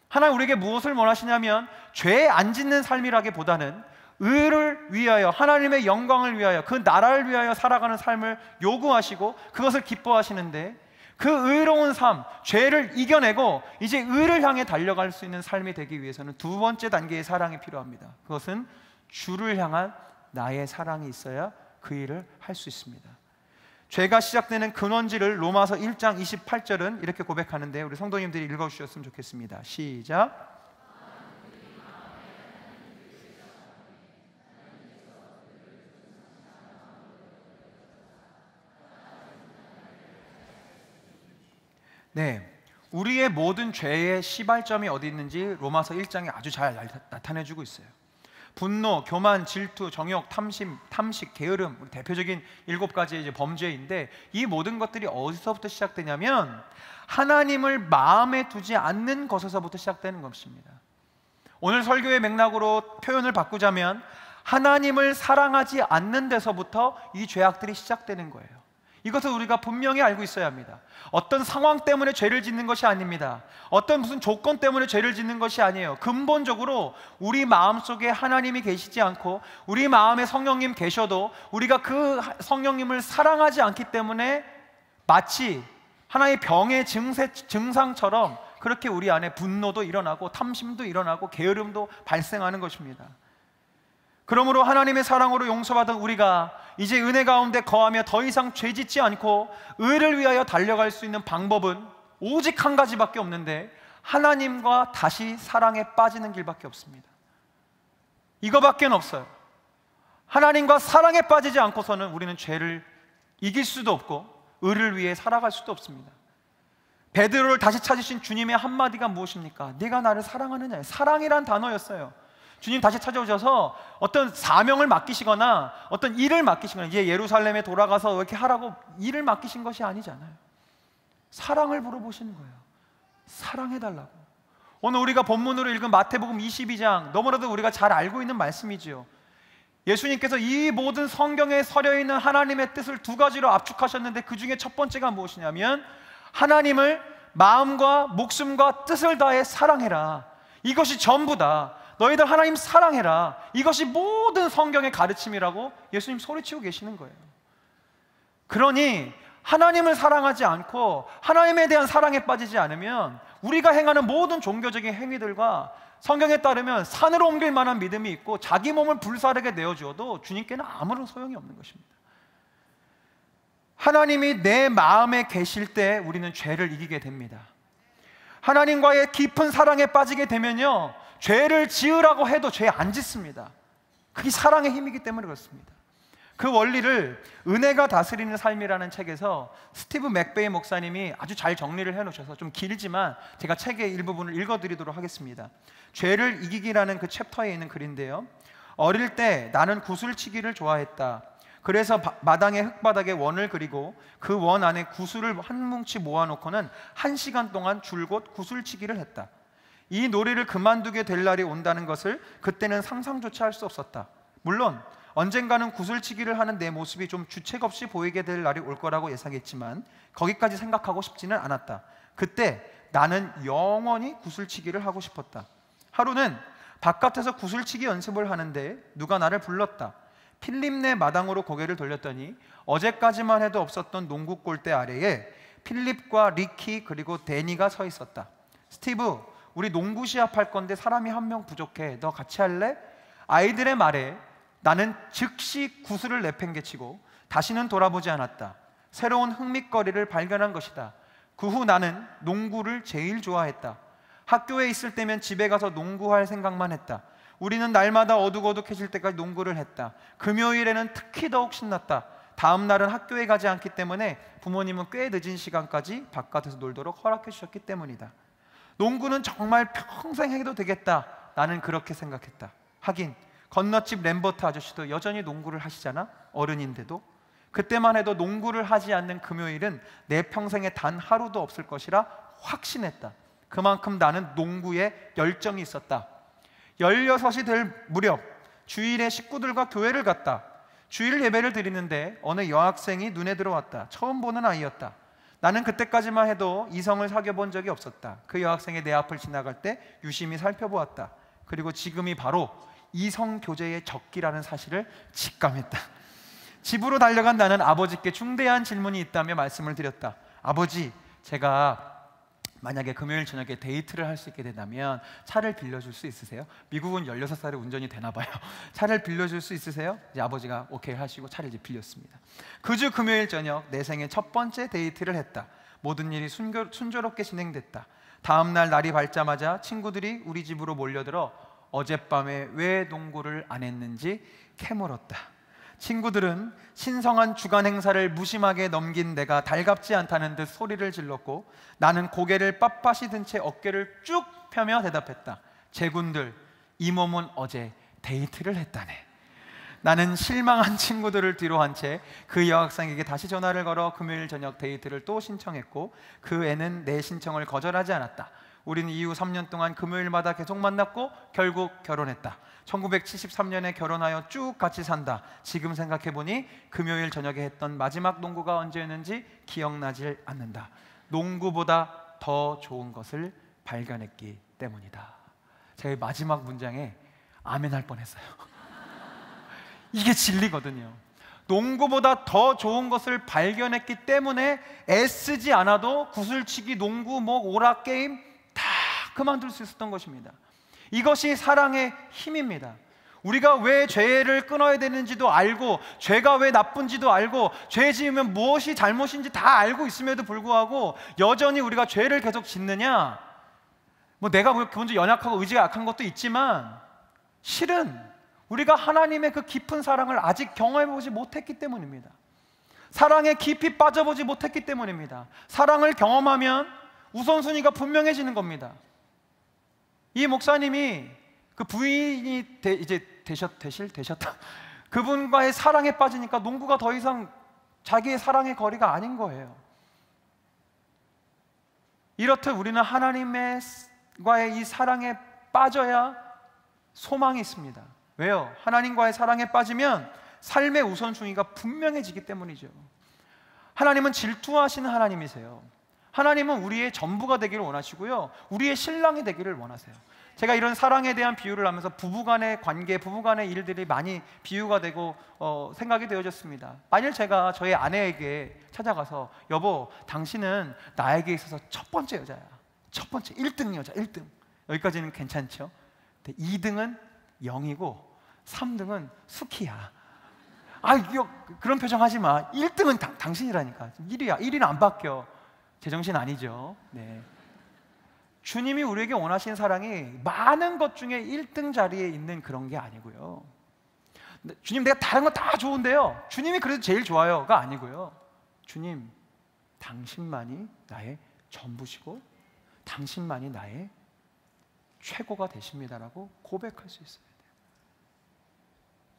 하나님 우리에게 무엇을 원하시냐면, 죄 안 짓는 삶이라기보다는 의를 위하여, 하나님의 영광을 위하여, 그 나라를 위하여 살아가는 삶을 요구하시고 그것을 기뻐하시는데, 그 의로운 삶, 죄를 이겨내고 이제 의를 향해 달려갈 수 있는 삶이 되기 위해서는 두 번째 단계의 사랑이 필요합니다. 그것은 주를 향한 나의 사랑이 있어야 그 일을 할 수 있습니다. 죄가 시작되는 근원지를 로마서 1장 28절은 이렇게 고백하는데, 우리 성도님들이 읽어주셨으면 좋겠습니다. 시작. 네, 우리의 모든 죄의 시발점이 어디 있는지 로마서 1장에 아주 잘 나타내주고 있어요. 분노, 교만, 질투, 정욕, 탐식, 게으름, 우리 대표적인 7가지의 이제 범죄인데, 이 모든 것들이 어디서부터 시작되냐면 하나님을 마음에 두지 않는 것에서부터 시작되는 것입니다. 오늘 설교의 맥락으로 표현을 바꾸자면, 하나님을 사랑하지 않는 데서부터 이 죄악들이 시작되는 거예요. 이것을 우리가 분명히 알고 있어야 합니다. 어떤 상황 때문에 죄를 짓는 것이 아닙니다. 어떤 무슨 조건 때문에 죄를 짓는 것이 아니에요. 근본적으로 우리 마음속에 하나님이 계시지 않고 우리 마음에 성령님 계셔도 우리가 그 성령님을 사랑하지 않기 때문에 마치 하나의 병의 증상처럼 그렇게 우리 안에 분노도 일어나고 탐심도 일어나고 게으름도 발생하는 것입니다. 그러므로 하나님의 사랑으로 용서받은 우리가 이제 은혜 가운데 거하며 더 이상 죄짓지 않고 의를 위하여 달려갈 수 있는 방법은 오직 한 가지밖에 없는데, 하나님과 다시 사랑에 빠지는 길밖에 없습니다. 이거밖에 없어요. 하나님과 사랑에 빠지지 않고서는 우리는 죄를 이길 수도 없고 의를 위해 살아갈 수도 없습니다. 베드로를 다시 찾으신 주님의 한마디가 무엇입니까? 네가 나를 사랑하느냐. 사랑이란 단어였어요. 주님 다시 찾아오셔서 어떤 사명을 맡기시거나 어떤 일을 맡기시거나, 이제 예루살렘에 돌아가서 이렇게 하라고 일을 맡기신 것이 아니잖아요. 사랑을 물어보시는 거예요. 사랑해달라고. 오늘 우리가 본문으로 읽은 마태복음 22장, 너무나도 우리가 잘 알고 있는 말씀이지요. 예수님께서 이 모든 성경에 서려 있는 하나님의 뜻을 두 가지로 압축하셨는데 그 중에 첫 번째가 무엇이냐면 하나님을 마음과 목숨과 뜻을 다해 사랑해라. 이것이 전부다. 너희들 하나님 사랑해라. 이것이 모든 성경의 가르침이라고 예수님 소리치고 계시는 거예요. 그러니 하나님을 사랑하지 않고 하나님에 대한 사랑에 빠지지 않으면 우리가 행하는 모든 종교적인 행위들과 성경에 따르면 산으로 옮길 만한 믿음이 있고 자기 몸을 불사르게 내어주어도 주님께는 아무런 소용이 없는 것입니다. 하나님이 내 마음에 계실 때 우리는 죄를 이기게 됩니다. 하나님과의 깊은 사랑에 빠지게 되면요, 죄를 지으라고 해도 죄 안 짓습니다. 그게 사랑의 힘이기 때문에 그렇습니다. 그 원리를 은혜가 다스리는 삶이라는 책에서 스티브 맥베이 목사님이 아주 잘 정리를 해놓으셔서 좀 길지만 제가 책의 일부분을 읽어드리도록 하겠습니다. 죄를 이기기라는 그 챕터에 있는 글인데요, 어릴 때 나는 구슬치기를 좋아했다. 그래서 마당의 흙바닥에 원을 그리고 그 원 안에 구슬을 한 뭉치 모아놓고는 1시간 동안 줄곧 구슬치기를 했다. 이 놀이를 그만두게 될 날이 온다는 것을 그때는 상상조차 할 수 없었다. 물론 언젠가는 구슬치기를 하는 내 모습이 좀 주책 없이 보이게 될 날이 올 거라고 예상했지만 거기까지 생각하고 싶지는 않았다. 그때 나는 영원히 구슬치기를 하고 싶었다. 하루는 바깥에서 구슬치기 연습을 하는데 누가 나를 불렀다. 필립네 마당으로 고개를 돌렸더니 어제까지만 해도 없었던 농구 골대 아래에 필립과 리키 그리고 데니가 서 있었다. 스티브, 우리 농구 시합할 건데 사람이 한 명 부족해. 너 같이 할래? 아이들의 말에 나는 즉시 구슬을 내팽개치고 다시는 돌아보지 않았다. 새로운 흥미거리를 발견한 것이다. 그 후 나는 농구를 제일 좋아했다. 학교에 있을 때면 집에 가서 농구할 생각만 했다. 우리는 날마다 어둑어둑해질 때까지 농구를 했다. 금요일에는 특히 더욱 신났다. 다음 날은 학교에 가지 않기 때문에 부모님은 꽤 늦은 시간까지 바깥에서 놀도록 허락해 주셨기 때문이다. 농구는 정말 평생 해도 되겠다. 나는 그렇게 생각했다. 하긴 건너집 램버트 아저씨도 여전히 농구를 하시잖아. 어른인데도. 그때만 해도 농구를 하지 않는 금요일은 내 평생에 단 하루도 없을 것이라 확신했다. 그만큼 나는 농구에 열정이 있었다. 16이 될 무렵 주일에 식구들과 교회를 갔다. 주일 예배를 드리는데 어느 여학생이 눈에 들어왔다. 처음 보는 아이였다. 나는 그때까지만 해도 이성을 사귀어본 적이 없었다. 그 여학생이 내 앞을 지나갈 때 유심히 살펴보았다. 그리고 지금이 바로 이성 교제의 적기라는 사실을 직감했다. 집으로 달려간 나는 아버지께 중대한 질문이 있다며 말씀을 드렸다. 아버지, 제가 만약에 금요일 저녁에 데이트를 할 수 있게 된다면 차를 빌려줄 수 있으세요? 미국은 16살에 운전이 되나 봐요. 차를 빌려줄 수 있으세요? 이제 아버지가 오케이 하시고 차를 이제 빌렸습니다. 그 주 금요일 저녁 내 생애 첫 번째 데이트를 했다. 모든 일이 순조롭게 진행됐다. 다음 날 날이 밝자마자 친구들이 우리 집으로 몰려들어 어젯밤에 왜 농구를 안 했는지 캐물었다. 친구들은 신성한 주간 행사를 무심하게 넘긴 내가 달갑지 않다는 듯 소리를 질렀고 나는 고개를 빳빳이 든 채 어깨를 쭉 펴며 대답했다. 제군들, 이 몸은 어제 데이트를 했다네. 나는 실망한 친구들을 뒤로 한 채 그 여학생에게 다시 전화를 걸어 금요일 저녁 데이트를 또 신청했고 그 애는 내 신청을 거절하지 않았다. 우리는 이후 3년 동안 금요일마다 계속 만났고 결국 결혼했다. 1973년에 결혼하여 쭉 같이 산다. 지금 생각해보니 금요일 저녁에 했던 마지막 농구가 언제였는지 기억나질 않는다. 농구보다 더 좋은 것을 발견했기 때문이다. 제가 마지막 문장에 아멘 할 뻔했어요. 이게 진리거든요. 농구보다 더 좋은 것을 발견했기 때문에 애쓰지 않아도 구슬치기, 농구, 오락게임 다 그만둘 수 있었던 것입니다. 이것이 사랑의 힘입니다. 우리가 왜 죄를 끊어야 되는지도 알고 죄가 왜 나쁜지도 알고 죄 지으면 무엇이 잘못인지 다 알고 있음에도 불구하고 여전히 우리가 죄를 계속 짓느냐? 내가 기본적으로 연약하고 의지가 약한 것도 있지만 실은 우리가 하나님의 그 깊은 사랑을 아직 경험해보지 못했기 때문입니다. 사랑에 깊이 빠져보지 못했기 때문입니다. 사랑을 경험하면 우선순위가 분명해지는 겁니다. 이 목사님이 그 부인이 되셨다. 그분과의 사랑에 빠지니까 농구가 더 이상 자기의 사랑의 거리가 아닌 거예요. 이렇듯 우리는 하나님과의 이 사랑에 빠져야 소망이 있습니다. 왜요? 하나님과의 사랑에 빠지면 삶의 우선순위가 분명해지기 때문이죠. 하나님은 질투하시는 하나님이세요. 하나님은 우리의 전부가 되기를 원하시고요, 우리의 신랑이 되기를 원하세요. 제가 이런 사랑에 대한 비유를 하면서 부부간의 관계, 부부간의 일들이 많이 비유가 되고 생각이 되어졌습니다. 만일 제가 저의 아내에게 찾아가서 여보, 당신은 나에게 있어서 첫 번째 여자야, 첫 번째 1등 여자, 1등, 여기까지는 괜찮죠? 근데 2등은 0이고 3등은 수키야. 그런 표정 하지 마. 1등은 당신이라니까. 1위야. 1위는 안 바뀌어. 제정신 아니죠. 네. 주님이 우리에게 원하시는 사랑이 많은 것 중에 1등 자리에 있는 그런 게 아니고요. 주님, 내가 다른 건 다 좋은데요, 주님이 그래도 제일 좋아요가 아니고요. 주님, 당신만이 나의 전부시고 당신만이 나의 최고가 되십니다라고 고백할 수 있어야 돼요.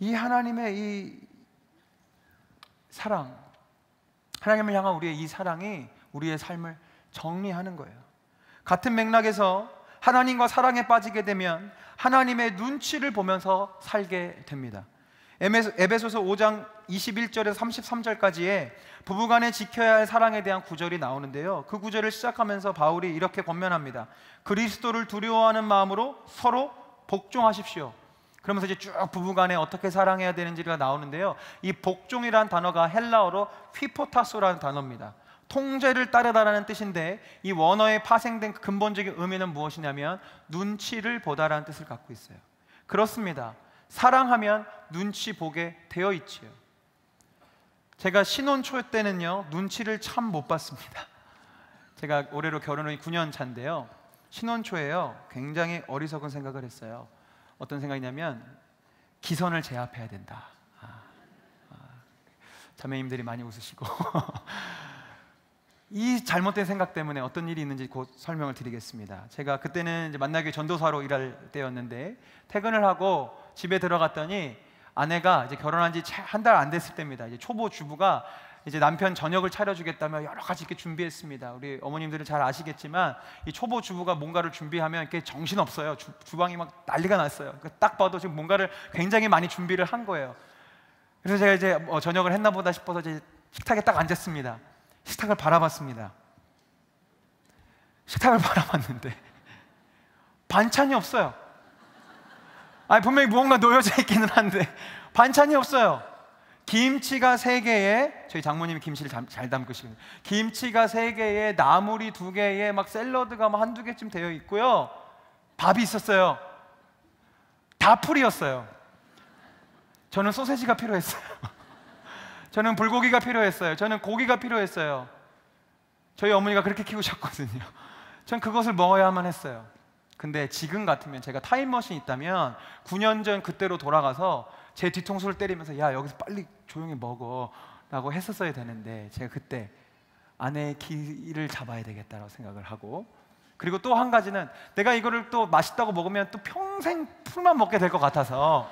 이 하나님의 이 사랑, 하나님을 향한 우리의 이 사랑이 우리의 삶을 정리하는 거예요. 같은 맥락에서 하나님과 사랑에 빠지게 되면 하나님의 눈치를 보면서 살게 됩니다. 에베소서 5장 21절에서 33절까지의 부부간에 지켜야 할 사랑에 대한 구절이 나오는데요, 그 구절을 시작하면서 바울이 이렇게 권면합니다. 그리스도를 두려워하는 마음으로 서로 복종하십시오. 그러면서 이제 쭉 부부간에 어떻게 사랑해야 되는지가 나오는데요, 이 복종이라는 단어가 헬라어로 휘포타소라는 단어입니다. 통제를 따르다라는 뜻인데, 이 원어에 파생된 근본적인 의미는 무엇이냐면 눈치를 보다라는 뜻을 갖고 있어요. 그렇습니다. 사랑하면 눈치 보게 되어 있지요. 제가 신혼 초 때는요, 눈치를 참 못 봤습니다. 제가 올해로 결혼이 9년 차인데요, 신혼 초에요, 굉장히 어리석은 생각을 했어요. 어떤 생각이냐면 기선을 제압해야 된다. 자매님들이 많이 웃으시고 이 잘못된 생각 때문에 어떤 일이 있는지 곧 설명을 드리겠습니다. 제가 그때는 이제 만나기 전도사로 일할 때였는데, 퇴근을 하고 집에 들어갔더니 아내가 이제 결혼한 지 한 달 안 됐을 때입니다. 이제 초보 주부가 이제 남편 저녁을 차려주겠다며 여러 가지 이렇게 준비했습니다. 우리 어머님들은 잘 아시겠지만 이 초보 주부가 뭔가를 준비하면 이렇게 정신 없어요. 주방이 막 난리가 났어요. 딱 봐도 지금 뭔가를 굉장히 많이 준비를 한 거예요. 그래서 제가 이제 저녁을 했나 보다 싶어서 이제 식탁에 딱 앉았습니다. 식탁을 바라봤습니다. 식탁을 바라봤는데 반찬이 없어요. 분명히 무언가 놓여져 있기는 한데 반찬이 없어요. 김치가 3개에, 저희 장모님이 김치를 잘 담그시거든요. 김치가 3개에, 나물이 2개에, 막 샐러드가 막 1-2개쯤 되어 있고요, 밥이 있었어요. 다 풀이었어요. 저는 소세지가 필요했어요. 저는 불고기가 필요했어요. 저는 고기가 필요했어요. 저희 어머니가 그렇게 키우셨거든요. 전 그것을 먹어야만 했어요. 근데 지금 같으면, 제가 타임머신이 있다면 9년 전 그때로 돌아가서 제 뒤통수를 때리면서 야, 여기서 빨리 조용히 먹어 라고 했었어야 되는데, 제가 그때 아내의 길을 잡아야 되겠다라고 생각을 하고, 그리고 또 한 가지는 내가 이거를 또 맛있다고 먹으면 또 평생 풀만 먹게 될 것 같아서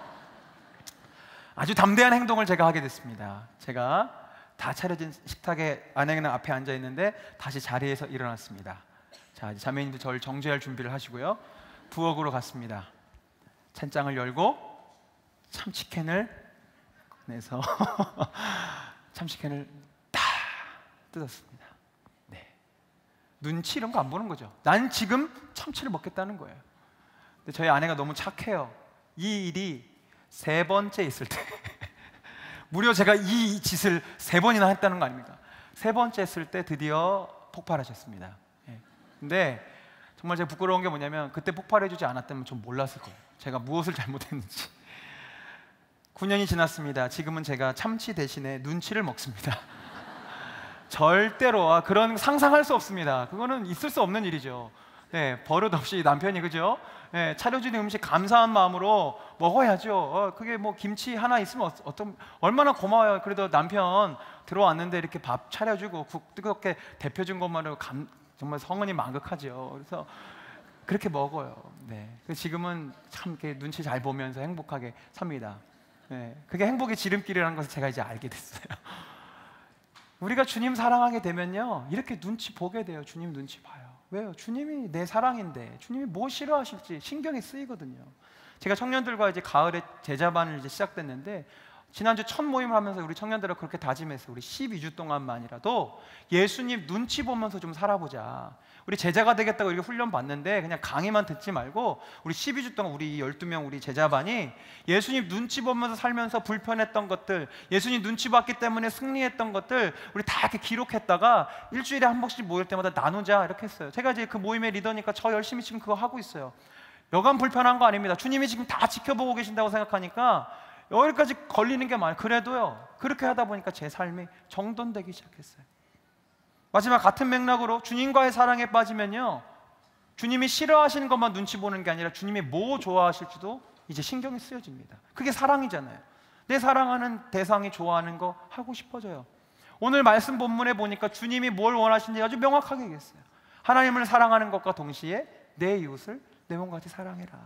아주 담대한 행동을 제가 하게 됐습니다. 제가 다 차려진 식탁에 아내는 앞에 앉아 있는데 다시 자리에서 일어났습니다. 자, 자매님들 저를 정죄할 준비를 하시고요, 부엌으로 갔습니다. 찬장을 열고 참치캔을 내서 참치캔을 다 뜯었습니다. 네. 눈치 이런 거 안 보는 거죠. 난 지금 참치를 먹겠다는 거예요. 근데 저희 아내가 너무 착해요. 이 일이 3번째 있을 때 무려 제가 이 짓을 3번이나 했다는 거 아닙니까? 3번째 했을 때 드디어 폭발하셨습니다. 네. 근데 정말 제가 부끄러운 게 뭐냐면, 그때 폭발해주지 않았다면 좀 몰랐을 거예요. 제가 무엇을 잘못했는지. 9년이 지났습니다. 지금은 제가 참치 대신에 눈치를 먹습니다. 절대로 그런 상상할 수 없습니다. 그거는 있을 수 없는 일이죠. 네, 버릇 없이 남편이, 그죠? 네, 차려주는 음식 감사한 마음으로 먹어야죠. 그게 뭐 김치 하나 있으면 얼마나 고마워요. 그래도 남편 들어왔는데 이렇게 밥 차려주고 국 뜨겁게 데펴준 것만으로 정말 성은이 만극하죠. 그래서 그렇게 먹어요. 네, 지금은 참 이렇게 눈치 잘 보면서 행복하게 삽니다. 네, 그게 행복의 지름길이라는 것을 제가 이제 알게 됐어요. 우리가 주님 사랑하게 되면요, 이렇게 눈치 보게 돼요. 주님 눈치 봐요. 왜요? 주님이 내 사랑인데 주님이 뭐 싫어하실지 신경이 쓰이거든요. 제가 청년들과 이제 가을에 제자반을 이제 시작됐는데 지난주 첫 모임을 하면서 우리 청년들을 그렇게 다짐했어요. 우리 12주 동안만이라도 예수님 눈치 보면서 좀 살아보자. 우리 제자가 되겠다고 이렇게 훈련 받는데 그냥 강의만 듣지 말고 우리 12주 동안 우리 12명 우리 제자반이 예수님 눈치 보면서 살면서 불편했던 것들, 예수님 눈치 봤기 때문에 승리했던 것들 우리 다 이렇게 기록했다가 일주일에 한 번씩 모일 때마다 나누자 이렇게 했어요. 제가 이제 그 모임의 리더니까 저 열심히 지금 그거 하고 있어요. 여간 불편한 거 아닙니다. 주님이 지금 다 지켜보고 계신다고 생각하니까 여기까지 걸리는 게 많아요. 그래도요, 그렇게 하다 보니까 제 삶이 정돈되기 시작했어요. 마지막 같은 맥락으로 주님과의 사랑에 빠지면요, 주님이 싫어하시는 것만 눈치 보는 게 아니라 주님이 뭐 좋아하실지도 이제 신경이 쓰여집니다. 그게 사랑이잖아요. 내 사랑하는 대상이 좋아하는 거 하고 싶어져요. 오늘 말씀 본문에 보니까 주님이 뭘 원하시는지 아주 명확하게 얘기했어요. 하나님을 사랑하는 것과 동시에 내 이웃을 내 몸같이 사랑해라.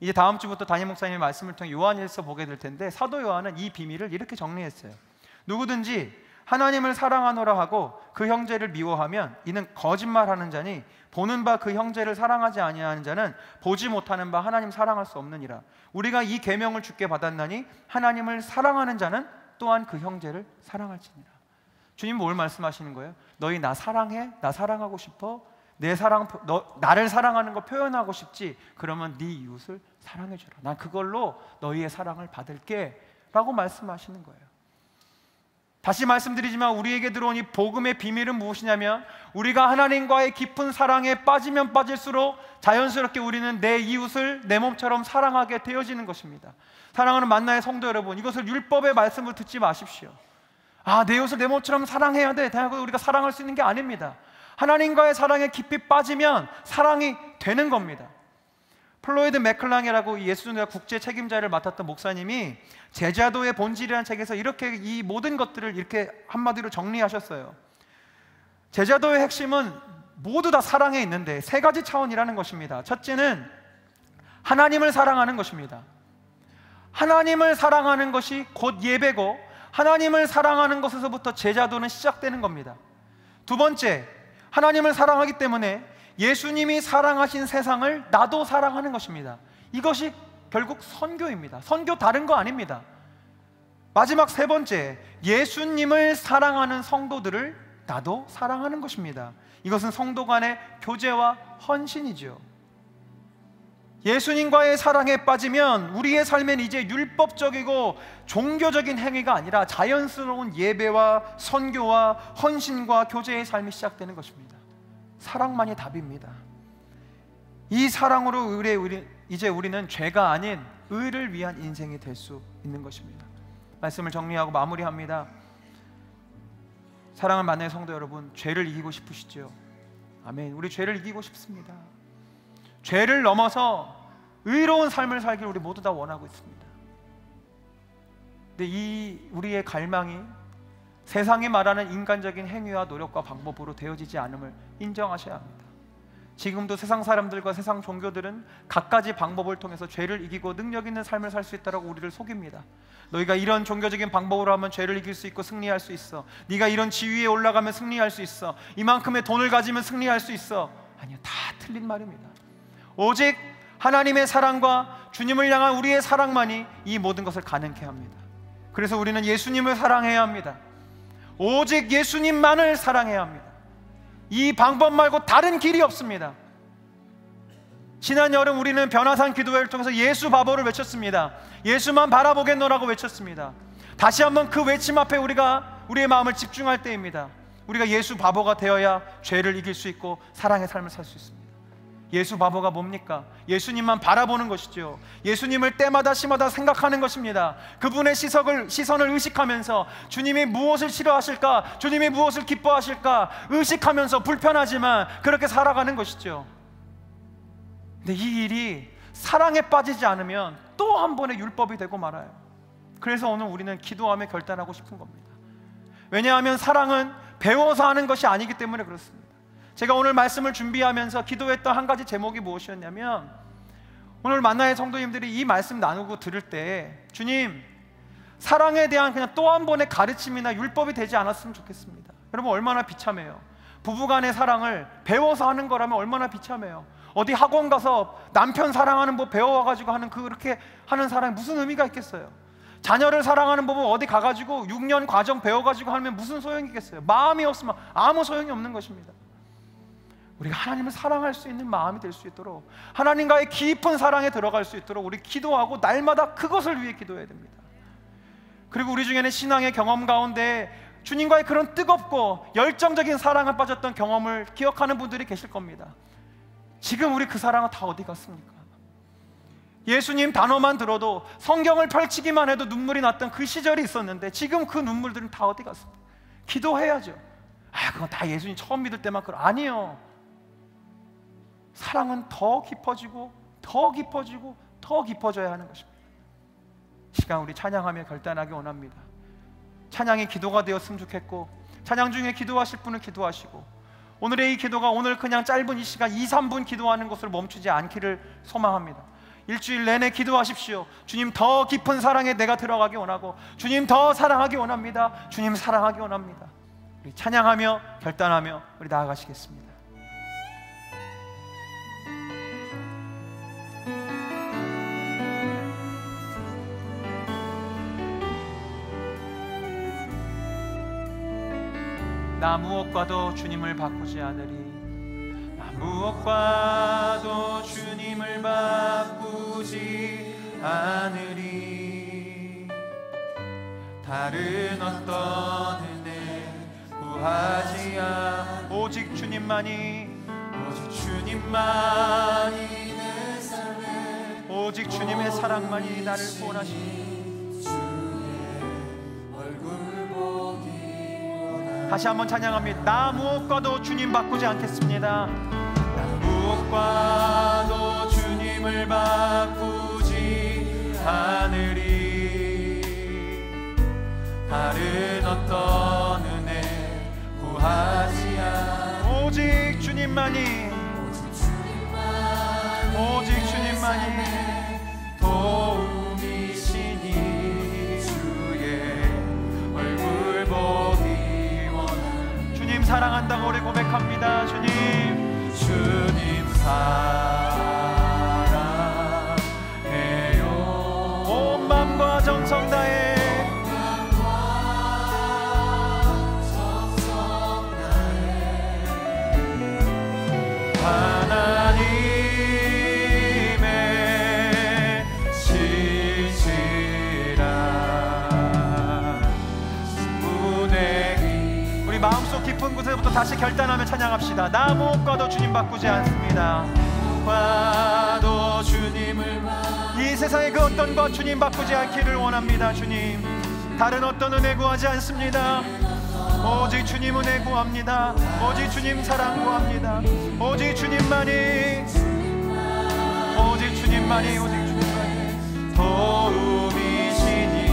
이제 다음 주부터 담임 목사님의 말씀을 통해 요한일서 보게 될 텐데 사도 요한은 이 비밀을 이렇게 정리했어요. 누구든지 하나님을 사랑하노라 하고 그 형제를 미워하면 이는 거짓말하는 자니 보는 바 그 형제를 사랑하지 아니하는 자는 보지 못하는 바 하나님 사랑할 수 없느니라. 우리가 이 계명을 주께 받았나니 하나님을 사랑하는 자는 또한 그 형제를 사랑할지니라. 주님 뭘 말씀하시는 거예요? 너희 나 사랑해? 나 사랑하고 싶어? 내 사랑, 나를 사랑하는 거 표현하고 싶지? 그러면 네 이웃을 사랑해줘라. 난 그걸로 너희의 사랑을 받을게 라고 말씀하시는 거예요. 다시 말씀드리지만 우리에게 들어온 이 복음의 비밀은 무엇이냐면 우리가 하나님과의 깊은 사랑에 빠지면 빠질수록 자연스럽게 우리는 내 이웃을 내 몸처럼 사랑하게 되어지는 것입니다. 사랑하는 만나의 성도 여러분, 이것을 율법의 말씀을 듣지 마십시오. 아, 내 이웃을 내 몸처럼 사랑해야 돼. 대학으로 우리가 사랑할 수 있는 게 아닙니다. 하나님과의 사랑에 깊이 빠지면 사랑이 되는 겁니다. 플로이드 맥클랑이라고 예수님의 국제 책임자를 맡았던 목사님이 제자도의 본질이라는 책에서 이렇게 이 모든 것들을 이렇게 한마디로 정리하셨어요. 제자도의 핵심은 모두 다 사랑에 있는데 세 가지 차원이라는 것입니다. 첫째는 하나님을 사랑하는 것입니다. 하나님을 사랑하는 것이 곧 예배고 하나님을 사랑하는 것에서부터 제자도는 시작되는 겁니다. 두 번째, 하나님을 사랑하기 때문에 예수님이 사랑하신 세상을 나도 사랑하는 것입니다. 이것이 결국 선교입니다. 선교 다른 거 아닙니다. 마지막 세 번째, 예수님을 사랑하는 성도들을 나도 사랑하는 것입니다. 이것은 성도 간의 교제와 헌신이죠. 예수님과의 사랑에 빠지면 우리의 삶엔 이제 율법적이고 종교적인 행위가 아니라 자연스러운 예배와 선교와 헌신과 교제의 삶이 시작되는 것입니다. 사랑만이 답입니다. 이 사랑으로 이제 우리는 죄가 아닌 의를 위한 인생이 될 수 있는 것입니다. 말씀을 정리하고 마무리합니다. 사랑을 만나는 성도 여러분, 죄를 이기고 싶으시죠? 아멘. 우리 죄를 이기고 싶습니다. 죄를 넘어서 의로운 삶을 살기를 우리 모두 다 원하고 있습니다. 근데 이 우리의 갈망이 세상이 말하는 인간적인 행위와 노력과 방법으로 되어지지 않음을 인정하셔야 합니다. 지금도 세상 사람들과 세상 종교들은 갖가지 방법을 통해서 죄를 이기고 능력 있는 삶을 살 수 있다고 우리를 속입니다. 너희가 이런 종교적인 방법으로 하면 죄를 이길 수 있고 승리할 수 있어. 네가 이런 지위에 올라가면 승리할 수 있어. 이만큼의 돈을 가지면 승리할 수 있어. 아니요, 다 틀린 말입니다. 오직 하나님의 사랑과 주님을 향한 우리의 사랑만이 이 모든 것을 가능케 합니다. 그래서 우리는 예수님을 사랑해야 합니다. 오직 예수님만을 사랑해야 합니다. 이 방법 말고 다른 길이 없습니다. 지난 여름 우리는 변화산 기도회를 통해서 예수 바보를 외쳤습니다. 예수만 바라보겠노라고 외쳤습니다. 다시 한번 그 외침 앞에 우리의 마음을 집중할 때입니다. 우리가 예수 바보가 되어야 죄를 이길 수 있고 사랑의 삶을 살 수 있습니다. 예수 바보가 뭡니까? 예수님만 바라보는 것이죠. 예수님을 때마다 시마다 생각하는 것입니다. 그분의 시선을 의식하면서 주님이 무엇을 싫어하실까? 주님이 무엇을 기뻐하실까? 의식하면서 불편하지만 그렇게 살아가는 것이죠. 근데 이 일이 사랑에 빠지지 않으면 또 한 번의 율법이 되고 말아요. 그래서 오늘 우리는 기도하며 결단하고 싶은 겁니다. 왜냐하면 사랑은 배워서 하는 것이 아니기 때문에 그렇습니다. 제가 오늘 말씀을 준비하면서 기도했던 한 가지 제목이 무엇이었냐면, 오늘 만나의 성도님들이 이 말씀 나누고 들을 때 주님, 사랑에 대한 그냥 또 한 번의 가르침이나 율법이 되지 않았으면 좋겠습니다. 여러분 얼마나 비참해요. 부부간의 사랑을 배워서 하는 거라면 얼마나 비참해요. 어디 학원 가서 남편 사랑하는 법 배워와가지고 하는 그렇게 하는 사랑이 무슨 의미가 있겠어요? 자녀를 사랑하는 법은 어디 가가지고 6년 과정 배워가지고 하면 무슨 소용이 있겠어요? 마음이 없으면 아무 소용이 없는 것입니다. 우리가 하나님을 사랑할 수 있는 마음이 될 수 있도록, 하나님과의 깊은 사랑에 들어갈 수 있도록 우리 기도하고 날마다 그것을 위해 기도해야 됩니다. 그리고 우리 중에는 신앙의 경험 가운데 주님과의 그런 뜨겁고 열정적인 사랑에 빠졌던 경험을 기억하는 분들이 계실 겁니다. 지금 우리 그 사랑은 다 어디 갔습니까? 예수님 단어만 들어도 성경을 펼치기만 해도 눈물이 났던 그 시절이 있었는데 지금 그 눈물들은 다 어디 갔습니까? 기도해야죠. 그건 다 예수님 처음 믿을 때만 아니요. 사랑은 더 깊어지고 더 깊어지고 더 깊어져야 하는 것입니다. 시간 우리 찬양하며 결단하기 원합니다. 찬양이 기도가 되었으면 좋겠고, 찬양 중에 기도하실 분은 기도하시고, 오늘의 이 기도가 오늘 그냥 짧은 이 시간 2, 3분 기도하는 것을 멈추지 않기를 소망합니다. 일주일 내내 기도하십시오. 주님 더 깊은 사랑에 내가 들어가기 원하고, 주님 더 사랑하기 원합니다. 주님 사랑하기 원합니다. 우리 찬양하며 결단하며 우리 나아가시겠습니다. 나 무엇과도 주님을 바꾸지 않으리. 나 무엇과도 주님을 바꾸지 않으리. 다른 어떤 은혜 구하지 않. 오직 주님만이, 오직 주님만이 내 삶에, 오직 주님의 사랑만이 나를 구원하시니. 다시 한번 찬양합니다. 나 무엇과도 주님 바꾸지 않겠습니다. 나 무엇과도 주님을 바꾸지 않으리. 다른 어떤 은혜 구하지 않. 오직 주님만이, 오직 주님만이 도움이시니 주의 얼굴 보기. 주님 사랑한다고 우리 고백합니다. 주님, 주님 사랑해요. 온 마음과 정성 다해, 하나님의 신실한 분의 우리 마음속 깊은 곳에부터 다시 결단하며 찬양합시다. 나 무엇과도 주님 바꾸지 않습니다. 과도 주님을, 이 세상의 그 어떤 것 주님 바꾸지 않기를 원합니다. 주님 다른 어떤 은혜 구하지 않습니다. 오직 주님 은혜 구합니다. 오직 주님 사랑 구합니다. 오직 주님만이, 오직 주님만이, 오직 주님만이 도움이시니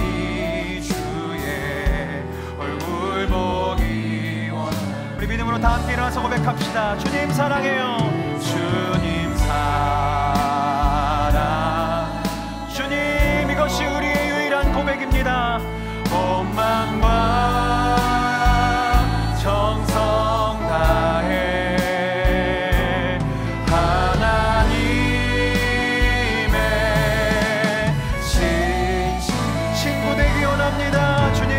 주의 얼굴 보기 원합니다. 우리 믿음으로 다 함께 일어나서 고백합시다. 주님 사랑해요. 주님 사랑. 주님, 이것이 우리의 유일한 고백입니다. 온 마음과 정성 다해 하나님의 친구 되기 원합니다. 주님,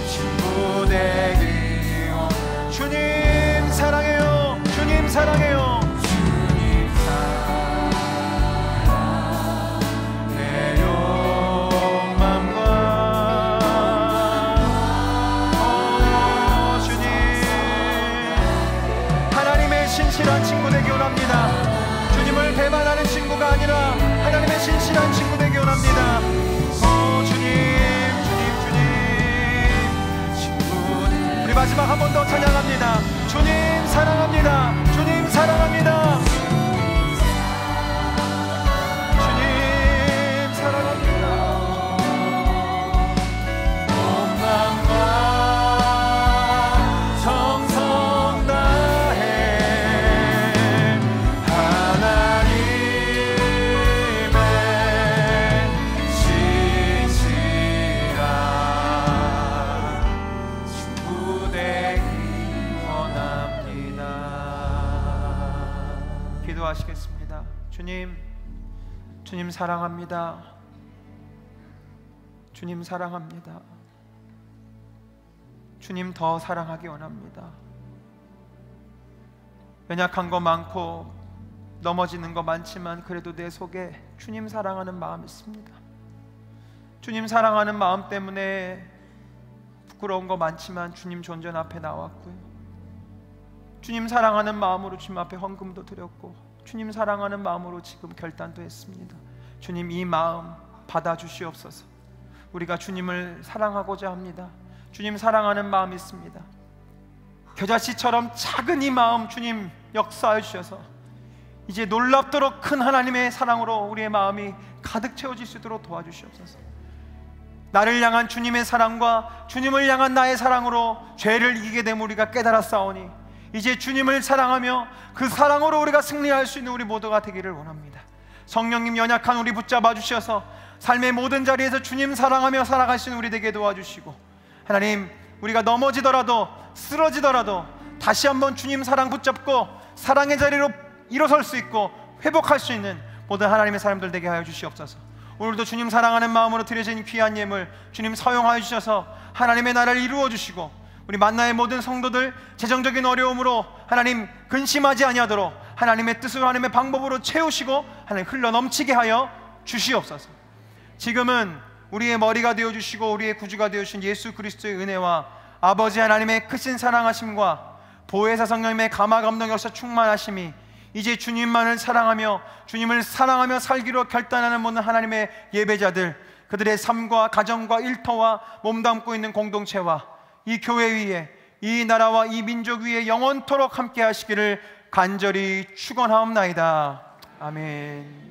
친구 되기 원합니다. 주님 사랑해요. 주님 사랑해요. 주님 사랑해요. 마음과 신실한 친구 되기 원합니다. 주님을 배반하는 친구가 아니라 하나님의 신실한 친구 되기 원합니다. 주님, 친구. 우리 마지막 한 번 더 찬양합니다. 주님 사랑합니다. 주님 사랑합니다. 주님 사랑합니다. 온 마음과 정성 다해 신실한 친구 되기 주님 사랑합니다. 주님 사랑합니다. 주님 더 사랑하기 원합니다. 연약한 거 많고 넘어지는 거 많지만 그래도 내 속에 주님 사랑하는 마음이 있습니다. 주님 사랑하는 마음 때문에 부끄러운 거 많지만 주님 존전 앞에 나왔고요. 주님 사랑하는 마음으로 주님 앞에 헌금도 드렸고, 주님 사랑하는 마음으로 지금 결단도 했습니다. 주님, 이 마음 받아주시옵소서. 우리가 주님을 사랑하고자 합니다. 주님 사랑하는 마음이 있습니다. 겨자씨처럼 작은 이 마음 주님 역사해 주셔서 이제 놀랍도록 큰 하나님의 사랑으로 우리의 마음이 가득 채워질 수 있도록 도와주시옵소서. 나를 향한 주님의 사랑과 주님을 향한 나의 사랑으로 죄를 이기게 됨을 우리가 깨달았사오니 이제 주님을 사랑하며 그 사랑으로 우리가 승리할 수 있는 우리 모두가 되기를 원합니다. 성령님, 연약한 우리 붙잡아 주셔서 삶의 모든 자리에서 주님 사랑하며 살아가시는 우리 되게 도와주시고, 하나님, 우리가 넘어지더라도 쓰러지더라도 다시 한번 주님 사랑 붙잡고 사랑의 자리로 일어설 수 있고 회복할 수 있는 모든 하나님의 사람들 되게 하여 주시옵소서. 오늘도 주님 사랑하는 마음으로 드려진 귀한 예물 주님 사용하여 주셔서 하나님의 나라를 이루어 주시고, 우리 만나의 모든 성도들 재정적인 어려움으로 하나님 근심하지 아니하도록 하나님의 뜻으로 하나님의 방법으로 채우시고 하나님 흘러 넘치게 하여 주시옵소서. 지금은 우리의 머리가 되어주시고 우리의 구주가 되어주신 예수 그리스도의 은혜와 아버지 하나님의 크신 사랑하심과 보혜사 성령님의 감화 감동 역사 충만하심이 이제 주님만을 사랑하며 주님을 사랑하며 살기로 결단하는 모든 하나님의 예배자들, 그들의 삶과 가정과 일터와 몸담고 있는 공동체와 이 교회 위에, 이 나라와 이 민족 위에 영원토록 함께 하시기를 간절히 축원하옵나이다. 아멘.